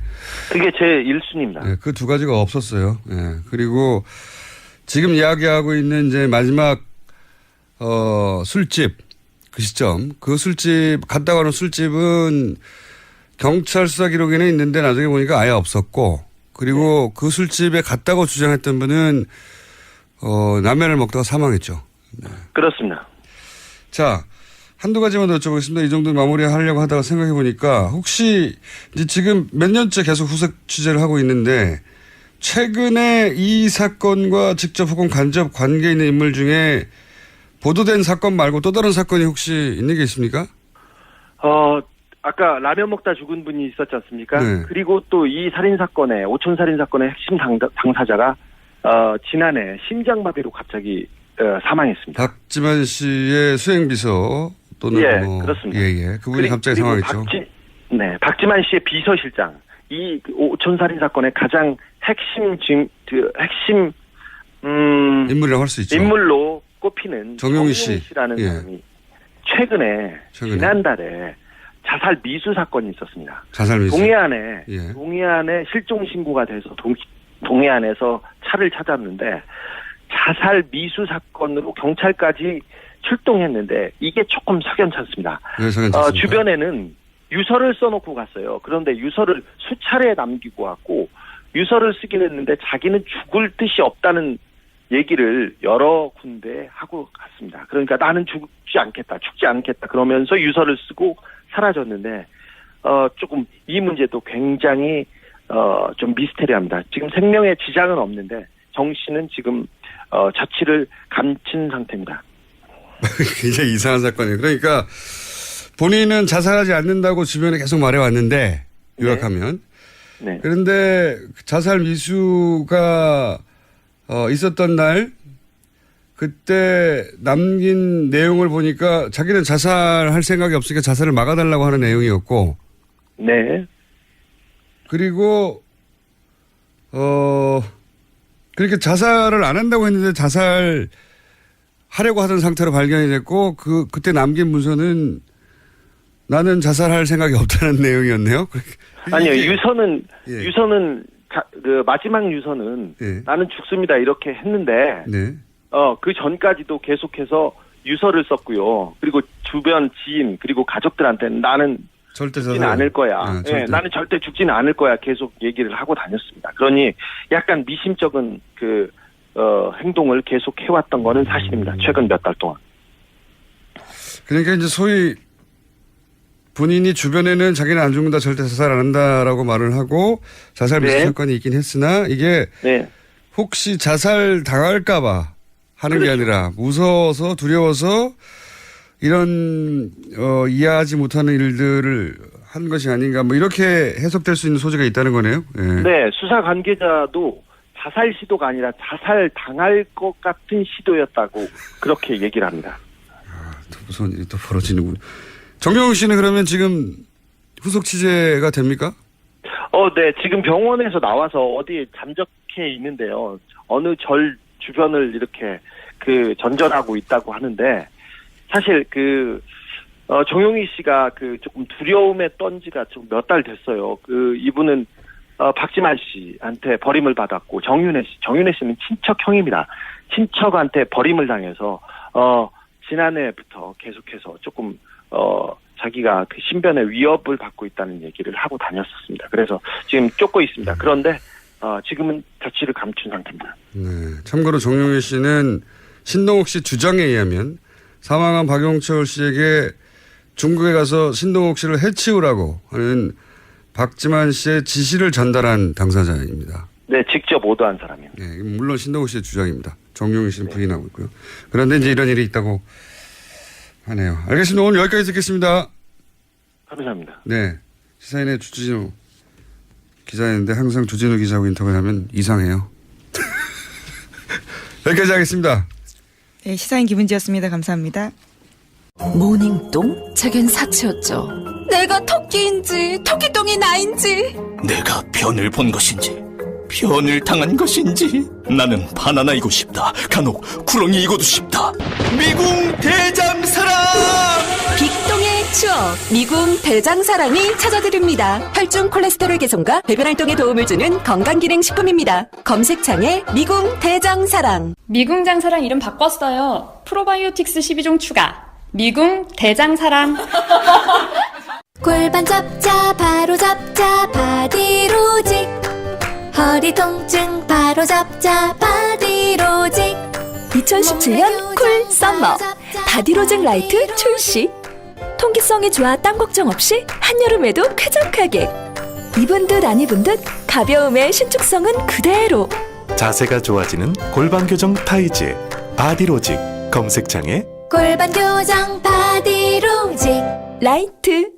[SPEAKER 11] 그게 제 1순위입니다.
[SPEAKER 9] 네, 그 두 가지가 없었어요. 그리고 지금 이야기하고 있는 이제 마지막 술집 그 시점 그 술집 갔다 가는 술집은 경찰 수사 기록에는 있는데 나중에 보니까 아예 없었고 그리고 그 술집에 갔다고 주장했던 분은 라면을 먹다가 사망했죠. 네.
[SPEAKER 11] 그렇습니다.
[SPEAKER 9] 자, 한두 가지만 더 여쭤보겠습니다. 이 정도 마무리하려고 하다가 생각해 보니까 혹시 이제 지금 몇 년째 계속 후속 취재를 하고 있는데 최근에 이 사건과 직접 혹은 간접 관계 있는 인물 중에 보도된 사건 말고 또 다른 사건이 혹시 있는 게 있습니까?
[SPEAKER 11] 아까 라면 먹다 죽은 분이 있었지 않습니까?
[SPEAKER 9] 네.
[SPEAKER 11] 그리고 또 이 살인사건의 오촌살인사건의 핵심 당사자가 지난해 심장마비로 갑자기 사망했습니다.
[SPEAKER 9] 박지만 씨의 수행비서 또는
[SPEAKER 11] 예,
[SPEAKER 9] 뭐
[SPEAKER 11] 그렇습니다.
[SPEAKER 9] 예. 그분이 갑자기 상황했죠.
[SPEAKER 11] 박지만 씨의 비서실장, 이 오촌 살인 사건의 가장 핵심
[SPEAKER 9] 인물이라고 할 수 있죠.
[SPEAKER 11] 인물로 꼽히는
[SPEAKER 9] 정용희
[SPEAKER 11] 씨라는
[SPEAKER 9] 예.
[SPEAKER 11] 사람이 최근에 지난달에 자살 미수 사건이 있었습니다.
[SPEAKER 9] 자살 미수.
[SPEAKER 11] 동해안에 실종 신고가 돼서 동해안에서 차를 찾았는데 자살 미수 사건으로 경찰까지 출동했는데 이게 조금 석연찮습니다. 주변에는 유서를 써놓고 갔어요. 그런데 유서를 수차례 남기고 왔고 유서를 쓰긴 했는데 자기는 죽을 뜻이 없다는 얘기를 여러 군데 하고 갔습니다. 그러니까 나는 죽지 않겠다 그러면서 유서를 쓰고 사라졌는데 조금 이 문제도 굉장히 좀 미스테리합니다. 지금 생명에 지장은 없는데 정 씨는 지금 자취를 감춘 상태입니다.
[SPEAKER 9] 굉장히 이상한 사건이에요. 그러니까 본인은 자살하지 않는다고 주변에 계속 말해왔는데 요약하면
[SPEAKER 11] 네.
[SPEAKER 9] 그런데 자살 미수가 있었던 날 그때 남긴 내용을 보니까 자기는 자살할 생각이 없으니까 자살을 막아달라고 하는 내용이었고
[SPEAKER 11] 네.
[SPEAKER 9] 그리고 그렇게 자살을 안 한다고 했는데 자살하려고 하던 상태로 발견이 됐고 그때 남긴 문서는 나는 자살할 생각이 없다는 내용이었네요.
[SPEAKER 11] 아니요, 유서는 그 마지막 유서는 나는 죽습니다 이렇게 했는데 그 전까지도 계속해서 유서를 썼고요. 그리고 주변 지인 그리고 가족들한테는 나는
[SPEAKER 9] 절대
[SPEAKER 11] 죽지는 않을 거야. 나는 절대 죽지는 않을 거야. 계속 얘기를 하고 다녔습니다. 그러니 약간 미심쩍은 행동을 계속 해왔던 거는 사실입니다. 최근 몇 달 동안.
[SPEAKER 9] 그러니까 이제 소위 본인이 주변에는 자기는 안 죽는다, 절대 자살 안 한다라고 말을 하고 자살 미수 사건이 있긴 했으나 이게 혹시 자살 당할까봐 하는 게 아니라 무서워서 두려워서 이런 이해하지 못하는 일들을 한 것이 아닌가 뭐 이렇게 해석될 수 있는 소지가 있다는 거네요.
[SPEAKER 11] 네, 수사 관계자도 자살 시도가 아니라 자살 당할 것 같은 시도였다고 그렇게 얘기를 합니다.
[SPEAKER 9] 또 무서운 일이 또 벌어지는군. 정경훈 씨는 그러면 지금 후속 취재가 됩니까?
[SPEAKER 11] 네. 지금 병원에서 나와서 어디에 잠적해 있는데요. 어느 절 주변을 이렇게 전전하고 있다고 하는데 사실 정용희 씨가 조금 두려움에 떤 지가 좀 몇 달 됐어요. 이분은 박지만 씨한테 버림을 받았고 정윤혜 씨는 친척형입니다. 친척한테 버림을 당해서 지난해부터 계속해서 조금 자기가 신변의 위협을 받고 있다는 얘기를 하고 다녔었습니다. 그래서 지금 쫓고 있습니다. 그런데 지금은 자취를 감춘 상태입니다.
[SPEAKER 9] 네. 참고로 정용희 씨는 신동욱 씨 주장에 의하면 사망한 박용철 씨에게 중국에 가서 신동욱 씨를 해치우라고 하는 박지만 씨의 지시를 전달한 당사자입니다.
[SPEAKER 11] 네, 직접 오도한 사람입니다.
[SPEAKER 9] 네, 물론 신동욱 씨의 주장입니다. 정용희 씨는 부인하고 있고요. 그런데 이제 이런 일이 있다고 하네요. 알겠습니다. 오늘 여기까지 듣겠습니다.
[SPEAKER 11] 감사합니다.
[SPEAKER 9] 네. 시사인의 주진우 기자였는데 항상 주진우 기자하고 인터뷰를 하면 이상해요. 여기까지 하겠습니다.
[SPEAKER 10] 네, 시사인 김은지였습니다. 감사합니다.
[SPEAKER 2] 모닝똥? 제겐 사치였죠.
[SPEAKER 4] 내가 토끼인지 토끼똥이 나인지
[SPEAKER 1] 내가 변을 본 것인지 변을 당한 것인지 나는 바나나이고 싶다. 간혹 구렁이이고도 싶다. 미궁 대장사랑
[SPEAKER 4] 빅똥의 추억 미궁 대장사랑이 찾아드립니다. 혈중 콜레스테롤 개선과 배변 활동에 도움을 주는 건강기능식품입니다. 검색창에 미궁 대장사랑.
[SPEAKER 12] 미궁 장사랑 이름 바꿨어요. 프로바이오틱스 12종 추가. 미궁 대장사랑.
[SPEAKER 8] 골반 잡자 바로 잡자 바디로직 허리 통증 바로 잡자 바디로직
[SPEAKER 6] 2017년 쿨 썸머 바디로직 라이트 출시. 통기성이 좋아 땀 걱정 없이 한여름에도 쾌적하게. 입은 듯 안 입은 듯 가벼움의 신축성은 그대로.
[SPEAKER 13] 자세가 좋아지는 골반 교정 타이즈 바디로직. 검색창에
[SPEAKER 8] 골반 교정 바디로직
[SPEAKER 6] 라이트.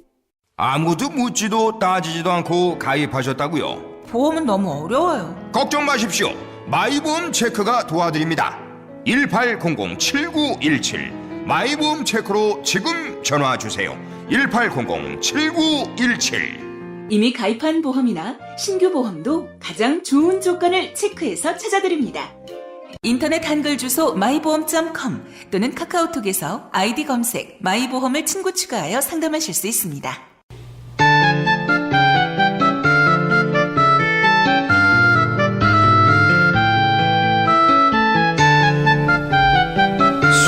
[SPEAKER 14] 아무도 묻지도 따지지도 않고 가입하셨다고요?
[SPEAKER 15] 보험은 너무 어려워요.
[SPEAKER 14] 걱정 마십시오. 마이보험 체크가 도와드립니다. 1800-7917 마이보험 체크로 지금 전화주세요. 1800-7917.
[SPEAKER 16] 이미 가입한 보험이나 신규 보험도 가장 좋은 조건을 체크해서 찾아드립니다. 인터넷 한글 주소 마이보험.com 또는 카카오톡에서 아이디 검색 마이보험을 친구 추가하여 상담하실 수 있습니다.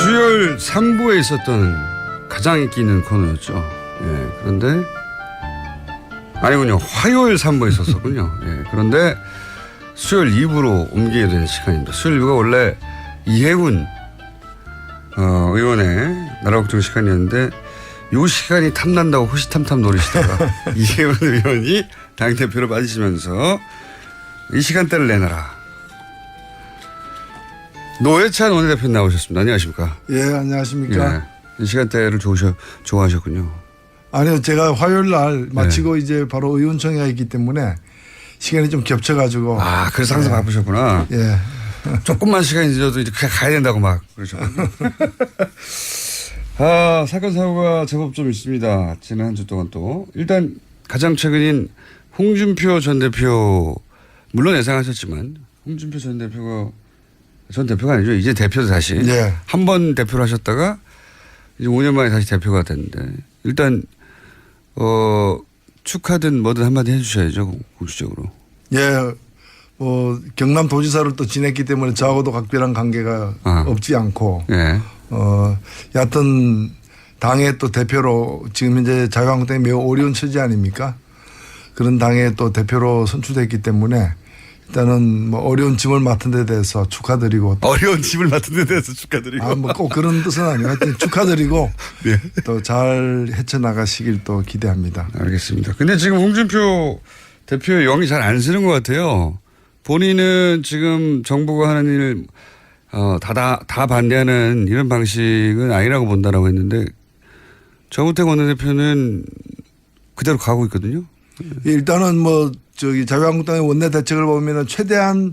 [SPEAKER 9] 수요일 3부에 있었던 가장 인기 있는 코너였죠. 예, 그런데 아니군요. 화요일 3부에 있었었군요. 예, 그런데 수요일 2부로 옮기게 된 시간입니다. 수요일 2부가 원래 이해군 의원의 나라걱정 시간이었는데 이 시간이 탐난다고 호시탐탐 노리시다가 이해군 의원이 당대표로 빠지시면서 이 시간대를 내놔라. 노회찬 원내대표 나오셨습니다. 안녕하십니까?
[SPEAKER 17] 예, 안녕하십니까?
[SPEAKER 9] 예, 이 시간대를 좋아하셨군요.
[SPEAKER 17] 아니요, 제가 화요일 날 마치고 이제 바로 의원총회가 있기 때문에 시간이 좀 겹쳐가지고.
[SPEAKER 9] 아, 그래서 항상 바쁘셨구나.
[SPEAKER 17] 예.
[SPEAKER 9] 조금만 시간이 늦어도 이렇게 가야 된다고 막 그러셨군요. 아, 사건 사고가 제법 좀 있습니다. 지난 한 주 동안 또. 일단 가장 최근인 홍준표 전 대표, 물론 예상하셨지만 홍준표 전 대표가 아니죠. 이제 대표도 다시.
[SPEAKER 17] 예.
[SPEAKER 9] 한 번 대표를 하셨다가 이제 5년 만에 다시 대표가 됐는데 일단 축하든 뭐든 한마디 해주셔야죠. 공식적으로.
[SPEAKER 17] 예. 뭐 경남도지사를 또 지냈기 때문에 저하고도 각별한 관계가 없지 않고.
[SPEAKER 9] 예.
[SPEAKER 17] 여하튼 당의 또 대표로 지금 현재 자유한국당이 매우 어려운 처지 아닙니까? 그런 당의 또 대표로 선출됐기 때문에 일단은 뭐 어려운 짐을 맡은 데 대해서 축하드리고.
[SPEAKER 9] 어려운 짐을 맡은 데 대해서 축하드리고.
[SPEAKER 17] 아, 뭐 꼭 그런 뜻은 아니고 하여튼 축하드리고.
[SPEAKER 9] 네.
[SPEAKER 17] 또 잘 헤쳐나가시길 또 기대합니다.
[SPEAKER 9] 알겠습니다. 근데 지금 홍준표 대표의 영이 잘 안 쓰는 것 같아요. 본인은 지금 정부가 하는 일 다 반대하는 이런 방식은 아니라고 본다라고 했는데 정우택 원내대표는 그대로 가고 있거든요.
[SPEAKER 17] 일단은 뭐 저기 자유한국당의 원내 대책을 보면은 최대한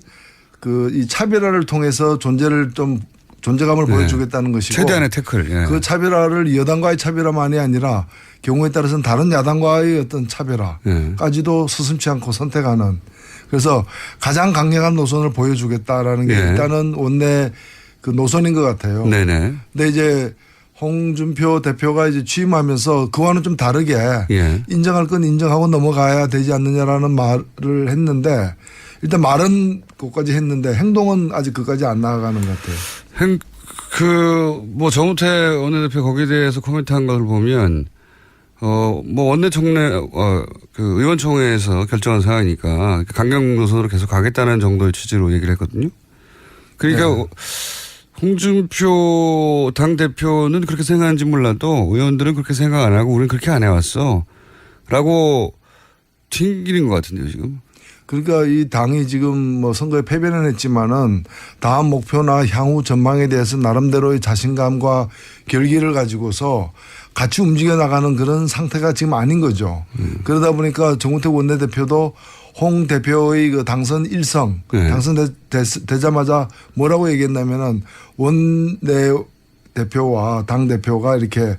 [SPEAKER 17] 그 이 차별화를 통해서 존재감을 보여주겠다는 것이고
[SPEAKER 9] 최대한의 태클. 예.
[SPEAKER 17] 그 차별화를 여당과의 차별화만이 아니라 경우에 따라서는 다른 야당과의 어떤 차별화까지도 서슴지 않고 선택하는 그래서 가장 강력한 노선을 보여주겠다라는 게 일단은 원내 그 노선인 것 같아요.
[SPEAKER 9] 네네.
[SPEAKER 17] 근데 이제 홍준표 대표가 이제 취임하면서 그와는 좀 다르게 인정할 건 인정하고 넘어가야 되지 않느냐라는 말을 했는데 일단 말은 그것까지 했는데 행동은 아직 그까지 안 나아가는 것 같아요.
[SPEAKER 9] 뭐 정우택 원내대표 거기에 대해서 코멘트한 걸 보면 뭐 원내총회 그 의원총회에서 결정한 사항이니까 강경 노선으로 계속 가겠다는 정도의 취지로 얘기를 했거든요. 그러니까 홍준표 당대표는 그렇게 생각하는지 몰라도 의원들은 그렇게 생각 안 하고 우리는 그렇게 안 해왔어 라고 튕기는 것 같은데요 지금.
[SPEAKER 17] 그러니까 이 당이 지금 뭐 선거에 패배는 했지만은 다음 목표나 향후 전망에 대해서 나름대로의 자신감과 결기를 가지고서 같이 움직여 나가는 그런 상태가 지금 아닌 거죠. 그러다 보니까 정우택 원내대표도 홍 대표의 그 당선 일성 당선되자마자 뭐라고 얘기했냐면은 원내 대표와 당 대표가 이렇게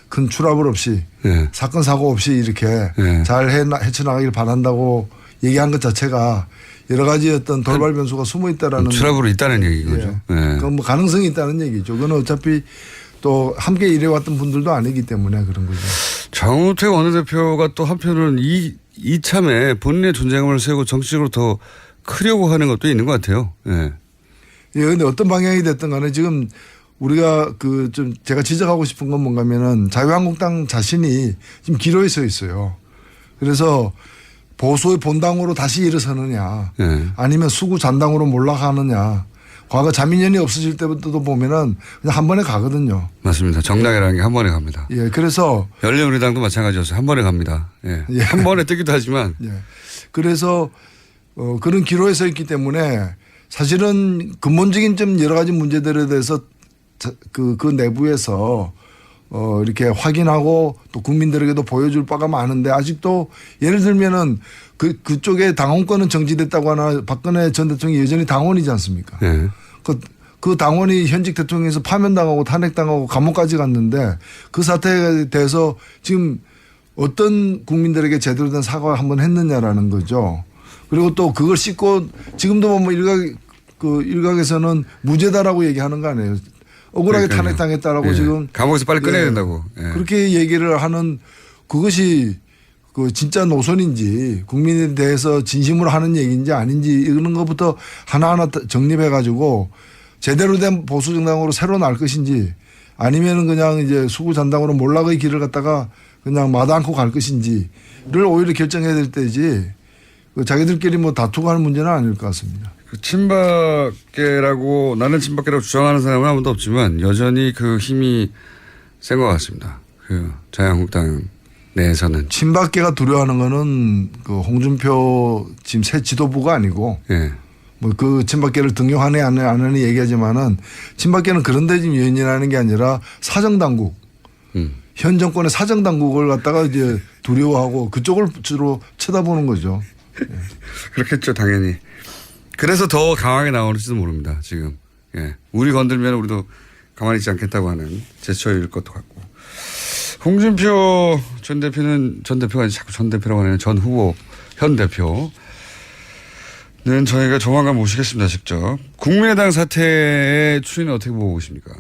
[SPEAKER 17] 큰 추락을 없이 사건 사고 없이 이렇게 잘 헤쳐나가길 바란다고 얘기한 것 자체가 여러 가지 어떤 돌발 변수가 숨어 있다라는.
[SPEAKER 9] 추락으로 있다는 얘기죠.
[SPEAKER 17] 그건 뭐 가능성이 있다는 얘기죠. 그건 어차피 또 함께 일해왔던 분들도 아니기 때문에 그런 거죠.
[SPEAKER 9] 정우택 원내대표가 또 한편으로는 이참에 본인의 존재감을 세우고 정치적으로 더 크려고 하는 것도 있는 것 같아요. 예.
[SPEAKER 17] 근데 어떤 방향이 됐든 간에 지금 우리가 그 좀 제가 지적하고 싶은 건 뭔가면은 자유한국당 자신이 지금 기로에 서 있어요. 그래서 보수의 본당으로 다시 일어서느냐 아니면 수구 잔당으로 몰락하느냐. 과거 자민련이 없어질 때부터도 보면은 그냥 한 번에 가거든요.
[SPEAKER 9] 맞습니다. 정당이라는 게 한 번에 갑니다.
[SPEAKER 17] 예, 그래서
[SPEAKER 9] 열린우리당도 마찬가지였어요. 한 번에 갑니다. 예. 한 번에 뜨기도 하지만.
[SPEAKER 17] 그래서 그런 기로에 서 있기 때문에 사실은 근본적인 좀 여러 가지 문제들에 대해서 그 내부에서 이렇게 확인하고 또 국민들에게도 보여줄 바가 많은데 아직도 예를 들면은 그쪽에 당원권은 정지됐다고 하나 박근혜 전 대통령이 여전히 당원이지 않습니까? 그 당원이 현직 대통령에서 파면당하고 탄핵당하고 감옥까지 갔는데 그 사태에 대해서 지금 어떤 국민들에게 제대로 된 사과를 한번 했느냐라는 거죠. 그리고 또 그걸 씻고 지금도 뭐 일각에서는 무죄다라고 얘기하는 거 아니에요. 억울하게
[SPEAKER 9] 그러니까요.
[SPEAKER 17] 탄핵당했다라고
[SPEAKER 9] 예.
[SPEAKER 17] 지금
[SPEAKER 9] 감옥에서 빨리 꺼내야 된다고. 예.
[SPEAKER 17] 그렇게 얘기를 하는 그것이 그 진짜 노선인지 국민에 대해서 진심으로 하는 얘기인지 아닌지 이런 것부터 하나하나 정립해 가지고 제대로 된 보수 정당으로 새로 날 것인지 아니면은 그냥 이제 수구 잔당으로 몰락의 길을 갖다가 그냥 마다 않고 갈 것인지를 오히려 결정해야 될 때지 그 자기들끼리 뭐 다투고 하는 문제는 아닐 것 같습니다.
[SPEAKER 9] 그 친박계라고 나는 친박계라고 주장하는 사람은 아무도 없지만 여전히 그 힘이 센 것 같습니다. 그 자유한국당 내에서는
[SPEAKER 17] 친박계가 두려워하는 거는 그 홍준표 지금 새 지도부가 아니고
[SPEAKER 9] 예.
[SPEAKER 17] 뭐 그 친박계를 등용하네 안 하네 얘기하지만은 친박계는 그런데 지금 연연하는 게 아니라 사정당국 현 정권의 사정당국을 갖다가 이제 두려워하고 그쪽을 주로 쳐다보는 거죠. 예.
[SPEAKER 9] 그렇겠죠 당연히. 그래서 더 강하게 나오는지도 모릅니다 지금. 예. 우리 건들면 우리도 가만히 있지 않겠다고 하는 제스처일 것도 같고. 홍준표 전 대표는 전 대표가 자꾸 전 대표라고 하는 전 후보 현 대표는 저희가 조만간 모시겠습니다 직접. 국민의당 사태의 추이는 어떻게 보고 계십니까?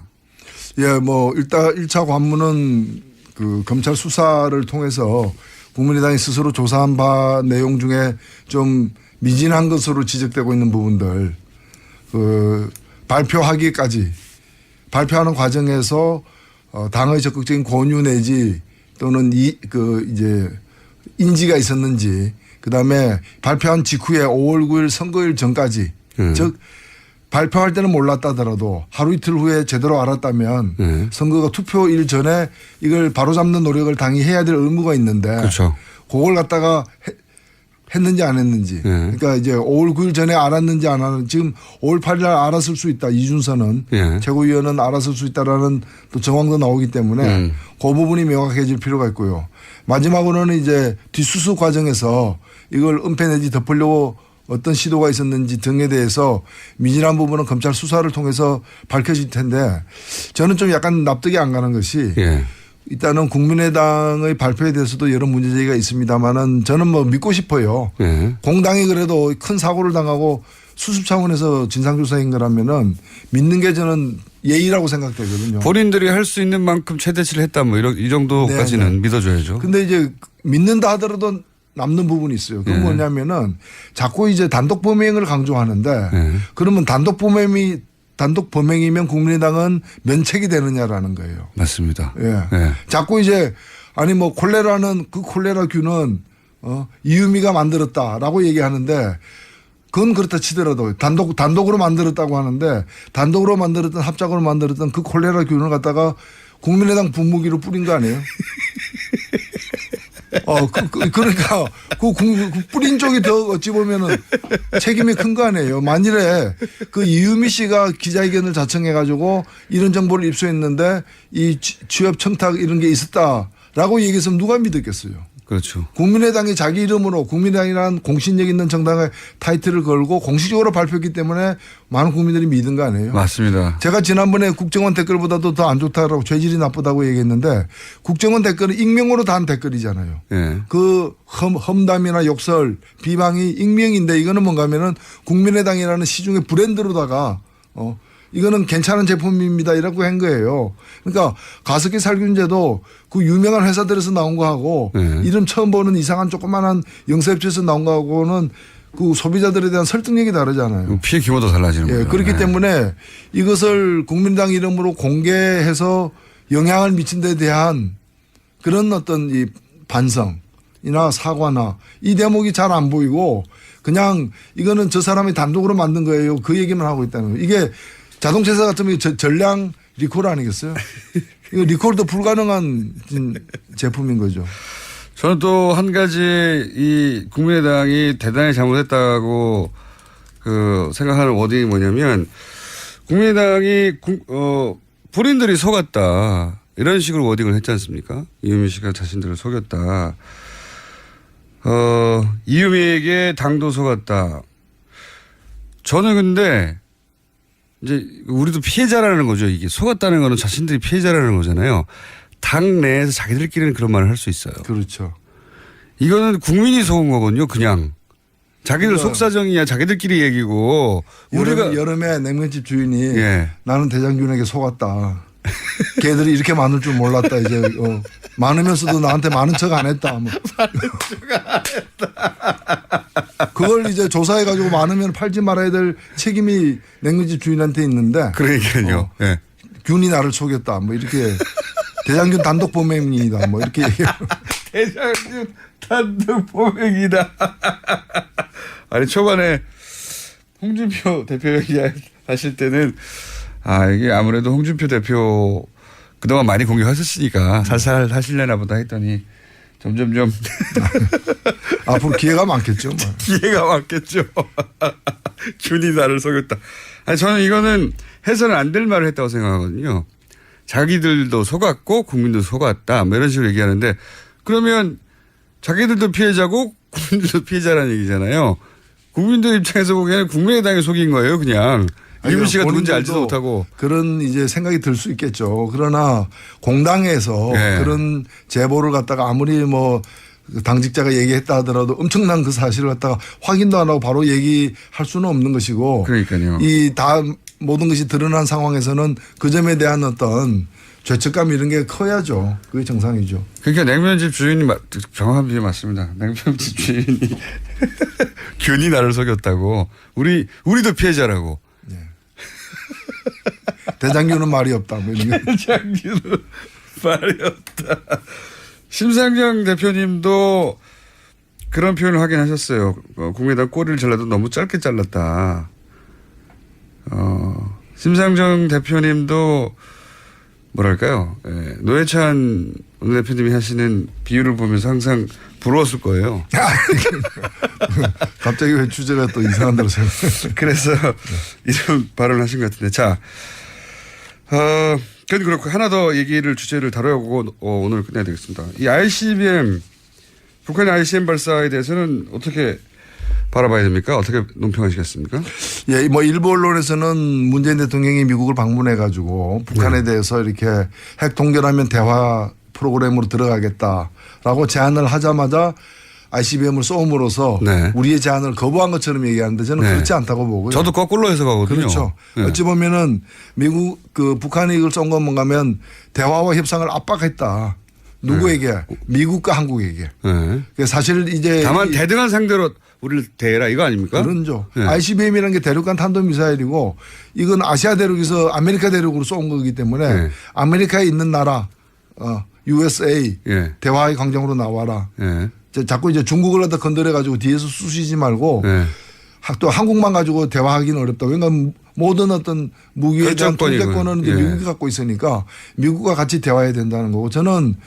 [SPEAKER 17] 예, 뭐 일단 1차 관문은 그 검찰 수사를 통해서 국민의당이 스스로 조사한 바 내용 중에 좀 미진한 것으로 지적되고 있는 부분들 그 발표하기까지 발표하는 과정에서 당의 적극적인 권유 내지 또는 이제 인지가 있었는지 그다음에 발표한 직후에 5월 9일 선거일 전까지 즉 발표할 때는 몰랐다더라도 하루 이틀 후에 제대로 알았다면 선거가 투표일 전에 이걸 바로잡는 노력을 당이 해야 될 의무가 있는데
[SPEAKER 9] 그렇죠.
[SPEAKER 17] 그걸 갖다가 했는지 안 했는지. 그러니까 이제 5월 9일 전에 알았는지 안 알았는지 지금 5월 8일 날 알았을 수 있다. 이준서는 최고위원은 알았을 수 있다라는 또 정황도 나오기 때문에 그 부분이 명확해질 필요가 있고요. 마지막으로는 이제 뒷수습 과정에서 이걸 은폐 내지 덮으려고 어떤 시도가 있었는지 등에 대해서 미진한 부분은 검찰 수사를 통해서 밝혀질 텐데 저는 좀 약간 납득이 안 가는 것이 일단은 국민의당의 발표에 대해서도 여러 문제제기가 있습니다만은 저는 뭐 믿고 싶어요. 공당이 그래도 큰 사고를 당하고 수습 차원에서 진상조사인 거라면은 믿는 게 저는 예의라고 생각되거든요.
[SPEAKER 9] 본인들이 할 수 있는 만큼 최대치를 했다 뭐 이 정도까지는 믿어줘야죠.
[SPEAKER 17] 근데 이제 믿는다 하더라도 남는 부분이 있어요. 그건 뭐냐면은 자꾸 이제 단독 범행을 강조하는데 그러면 단독 범행이면 국민의당은 면책이 되느냐라는 거예요.
[SPEAKER 9] 맞습니다.
[SPEAKER 17] 예. 자꾸 이제 아니 뭐 콜레라는 그 콜레라균은 이유미가 만들었다라고 얘기하는데 그건 그렇다 치더라도 단독으로 만들었다고 하는데 단독으로 만들었던 합작으로 만들었던 그 콜레라균을 갖다가 국민의당 분무기로 뿌린 거 아니에요? 그러니까 그 뿌린 쪽이 더 어찌 보면은 책임이 큰 거 아니에요. 만일에 그 이유미 씨가 기자회견을 자청해가지고 이런 정보를 입수했는데 이 취업 청탁 이런 게 있었다라고 얘기했으면 누가 믿었겠어요.
[SPEAKER 9] 그렇죠.
[SPEAKER 17] 국민의당이 자기 이름으로 국민의당이라는 공신력 있는 정당의 타이틀을 걸고 공식적으로 발표했기 때문에 많은 국민들이 믿은 거 아니에요?
[SPEAKER 9] 맞습니다.
[SPEAKER 17] 제가 지난번에 국정원 댓글보다도 더 안 좋다라고 죄질이 나쁘다고 얘기했는데 국정원 댓글은 익명으로 단 댓글이잖아요. 그 험담이나 욕설, 비방이 익명인데 이거는 뭔가 하면은 국민의당이라는 시중의 브랜드로다가 이거는 괜찮은 제품입니다. 이라고 한 거예요. 그러니까 가습기 살균제도 그 유명한 회사들에서 나온 거하고 이름 처음 보는 이상한 조그만한 영세업체에서 나온 거하고는 그 소비자들에 대한 설득력이 다르잖아요.
[SPEAKER 9] 피해 규모도 달라지는 거예요.
[SPEAKER 17] 그렇기 때문에 이것을 국민당 이름으로 공개해서 영향을 미친 데 대한 그런 어떤 이 반성이나 사과나 이 대목이 잘 안 보이고 그냥 이거는 저 사람이 단독으로 만든 거예요. 그 얘기만 하고 있다는 거예요. 이게 자동차 회사 같으면 전량 리콜 아니겠어요? 이거 리콜도 불가능한 제품인 거죠.
[SPEAKER 9] 저는 또 한 가지 이 국민의당이 대단히 잘못했다고 생각하는 워딩이 뭐냐면 국민의당이 본인들이 속았다 이런 식으로 워딩을 했지 않습니까? 이유미 씨가 자신들을 속였다. 이유미에게 당도 속았다. 저는 근데 이제 우리도 피해자라는 거죠. 이게 속았다는 거는 자신들이 피해자라는 거잖아요. 당 내에서 자기들끼리는 그런 말을 할 수 있어요.
[SPEAKER 17] 그렇죠.
[SPEAKER 9] 이거는 국민이 속은 거거든요. 그냥. 자기들 속사정이야 자기들끼리 얘기고. 우리가
[SPEAKER 17] 여름에 냉면집 주인이
[SPEAKER 9] 예.
[SPEAKER 17] 나는 대장균에게 속았다. 걔들이 이렇게 많을 줄 몰랐다. 이제 많으면서도 나한테 많은 척 안 했다. 뭐.
[SPEAKER 9] 많은 척 안 했다.
[SPEAKER 17] 그걸 이제 조사해가지고 많으면 팔지 말아야 될 책임이 냉면집 주인한테 있는데.
[SPEAKER 9] 그러니까요. 예.
[SPEAKER 17] 균이 나를 속였다. 뭐 이렇게 대장균 단독 범행이다. 뭐 이렇게 얘기해요.
[SPEAKER 9] 대장균 단독 범행이다. 아니 초반에 홍준표 대표 얘기하실 때는 이게 아무래도 홍준표 대표 그동안 많이 공격하셨으니까 살살 하실려나 보다 했더니 점점점
[SPEAKER 17] 앞으로 기회가 많겠죠. 뭐.
[SPEAKER 9] 기회가 많겠죠. 균이 나를 속였다. 아니 저는 이거는 해서는 안 될 말을 했다고 생각하거든요. 자기들도 속았고 국민도 속았다. 뭐 이런 식으로 얘기하는데 그러면 자기들도 피해자고 국민들도 피해자라는 얘기잖아요. 국민들 입장에서 보기에는 국민의당이 속인 거예요, 그냥. 이윤 씨가 누군지 알지도 못하고.
[SPEAKER 17] 그런 이제 생각이 들 수 있겠죠. 그러나 공당에서 그런 제보를 갖다가 아무리 뭐 당직자가 얘기했다 하더라도 엄청난 그 사실을 갖다가 확인도 안 하고 바로 얘기할 수는 없는 것이고.
[SPEAKER 9] 그러니까요.
[SPEAKER 17] 이 다 모든 것이 드러난 상황에서는 그 점에 대한 어떤 죄책감 이런 게 커야죠. 그게 정상이죠.
[SPEAKER 9] 그러니까 냉면집 주인이 정확한 비유 맞습니다. 냉면집 주인이 균이 나를 속였다고. 우리도 피해자라고.
[SPEAKER 17] 네. 대장균은 말이 없다. 뭐 이런
[SPEAKER 9] 대장균은 말이 없다. 심상정 대표님도 그런 표현을 하긴 하셨어요. 국민의당 꼬리를 잘라도 너무 짧게 잘랐다. 심상정 대표님도 뭐랄까요. 노회찬 원내대표님이 하시는 비유를 보면서 항상 부러웠을 거예요.
[SPEAKER 17] 갑자기 왜 주제가 또 이상한 데로 생각.
[SPEAKER 9] 그래서 이런 발언을 하신 것 같은데. 자, 그건 그렇고 하나 더 주제를 다뤄보고 오늘 끝내야 되겠습니다. 이 ICBM, 북한의 ICBM 발사에 대해서는 어떻게 바라봐야 됩니까? 어떻게 논평하시겠습니까?
[SPEAKER 17] 예, 뭐 일부 언론에서는 문재인 대통령이 미국을 방문해 가지고 북한에 대해서 이렇게 핵 동결하면 대화 프로그램으로 들어가겠다라고 제안을 하자마자 ICBM을 쏘음으로써 우리의 제안을 거부한 것처럼 얘기하는데 저는 그렇지 않다고 보고요.
[SPEAKER 9] 저도 거꾸로 해석하거든요.
[SPEAKER 17] 그렇죠. 어찌 보면은 북한이 이걸 쏜 건 뭔가 하면 대화와 협상을 압박했다. 누구에게? 미국과 한국에게. 사실 이제
[SPEAKER 9] 다만 대등한 상대로 우리를 대해라 이거 아닙니까?
[SPEAKER 17] 그렇죠. ICBM이라는 게 대륙간 탄도미사일이고 이건 아시아 대륙에서 아메리카 대륙으로 쏜 거기 때문에 아메리카에 있는 나라 USA 대화의 광장으로 나와라. 자꾸 이제 중국을 갖다 건드려 가지고 뒤에서 쑤시지 말고 또 한국만 가지고 대화하기는 어렵다. 왜냐하면 모든 어떤 무기에 대한 통제권은 이제 미국이 갖고 있으니까 미국과 같이 대화해야 된다는 거고 저는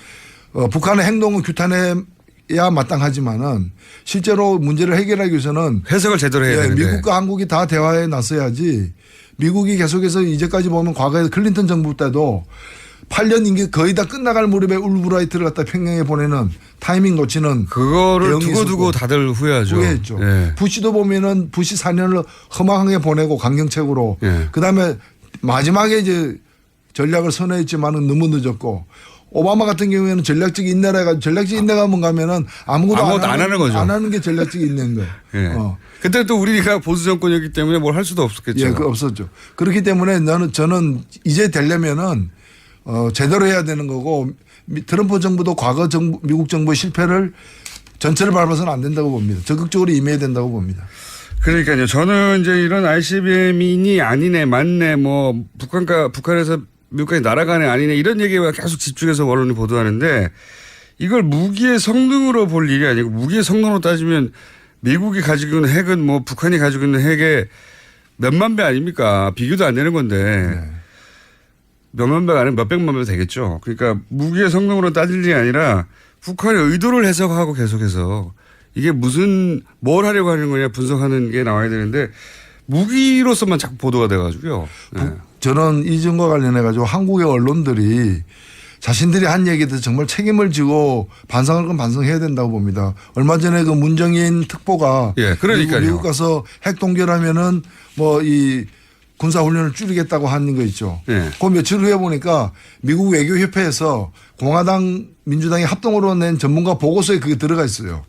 [SPEAKER 17] 북한의 행동은 규탄해야 마땅하지만은 실제로 문제를 해결하기 위해서는
[SPEAKER 9] 해석을 제대로 해야 되는데
[SPEAKER 17] 미국과 한국이 다 대화에 나서야지 미국이 계속해서 이제까지 보면 과거에 클린턴 정부 때도 8년 임기 거의 다 끝나갈 무렵에 울브라이트를 갖다 평양에 보내는 타이밍 놓치는
[SPEAKER 9] 그거를 두고두고 다들 후회하죠.
[SPEAKER 17] 후회했죠. 부시도 보면은 부시 4년을 허망하게 보내고 강경책으로 그다음에 마지막에 이제 전략을 선회했지만은 너무 늦었고 오바마 같은 경우에는 전략적 인내라 해가지고 전략적 인내가 뭔가 하면은 아무것도 안 하는 거죠. 안 하는 게 전략적 인내인 거예요.
[SPEAKER 9] 그때 또 우리가 보수 정권이었기 때문에 뭘 할 수도 없었겠죠.
[SPEAKER 17] 예, 그 없었죠. 그렇기 때문에 저는 이제 되려면은 제대로 해야 되는 거고 트럼프 정부도 과거 미국 정부의 실패를 전체를 밟아서는 안 된다고 봅니다. 적극적으로 임해야 된다고 봅니다.
[SPEAKER 9] 그러니까요. 저는 이제 이런 ICBM이니 아니네 맞네 뭐 북한에서 미국까지 날아가네 아니네 이런 얘기가 계속 집중해서 언론이 보도하는데 이걸 무기의 성능으로 볼 일이 아니고 무기의 성능으로 따지면 미국이 가지고 있는 핵은 뭐 북한이 가지고 있는 핵의 몇만 배 아닙니까? 비교도 안 되는 건데 몇만 배가 아니면 몇백만 배 되겠죠. 그러니까 무기의 성능으로 따질 일이 아니라 북한의 의도를 해석하고 계속해서 이게 뭘 하려고 하는 거냐 분석하는 게 나와야 되는데 무기로서만 자꾸 보도가 돼가지고요.
[SPEAKER 17] 저는 이 점과 관련해 가지고 한국의 언론들이 자신들이 한 얘기에 대해서 정말 책임을 지고 반성할 건 반성해야 된다고 봅니다. 얼마 전에 그 문정인 특보가
[SPEAKER 9] 그러니까요.
[SPEAKER 17] 미국 가서 핵 동결하면은 뭐 이 군사훈련을 줄이겠다고 하는 거 있죠.
[SPEAKER 9] 네.
[SPEAKER 17] 그 며칠 후에 보니까 미국 외교협회에서 공화당 민주당이 합동으로 낸 전문가 보고서에 그게 들어가 있어요.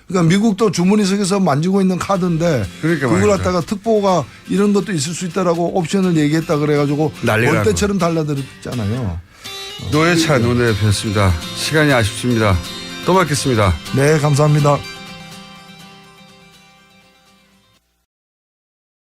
[SPEAKER 17] 그러니까 미국도 주머니속에서 만지고 있는 카드인데
[SPEAKER 9] 그러니까
[SPEAKER 17] 그걸
[SPEAKER 9] 말이죠.
[SPEAKER 17] 갖다가 특보가 이런 것도 있을 수 있다라고 옵션을 얘기했다 그래가지고
[SPEAKER 9] 난리가
[SPEAKER 17] 올 때처럼 달라들었잖아요.
[SPEAKER 9] 노회찬 논의였습니다. 시간이 아쉽습니다. 또 뵙겠습니다.
[SPEAKER 17] 네, 감사합니다.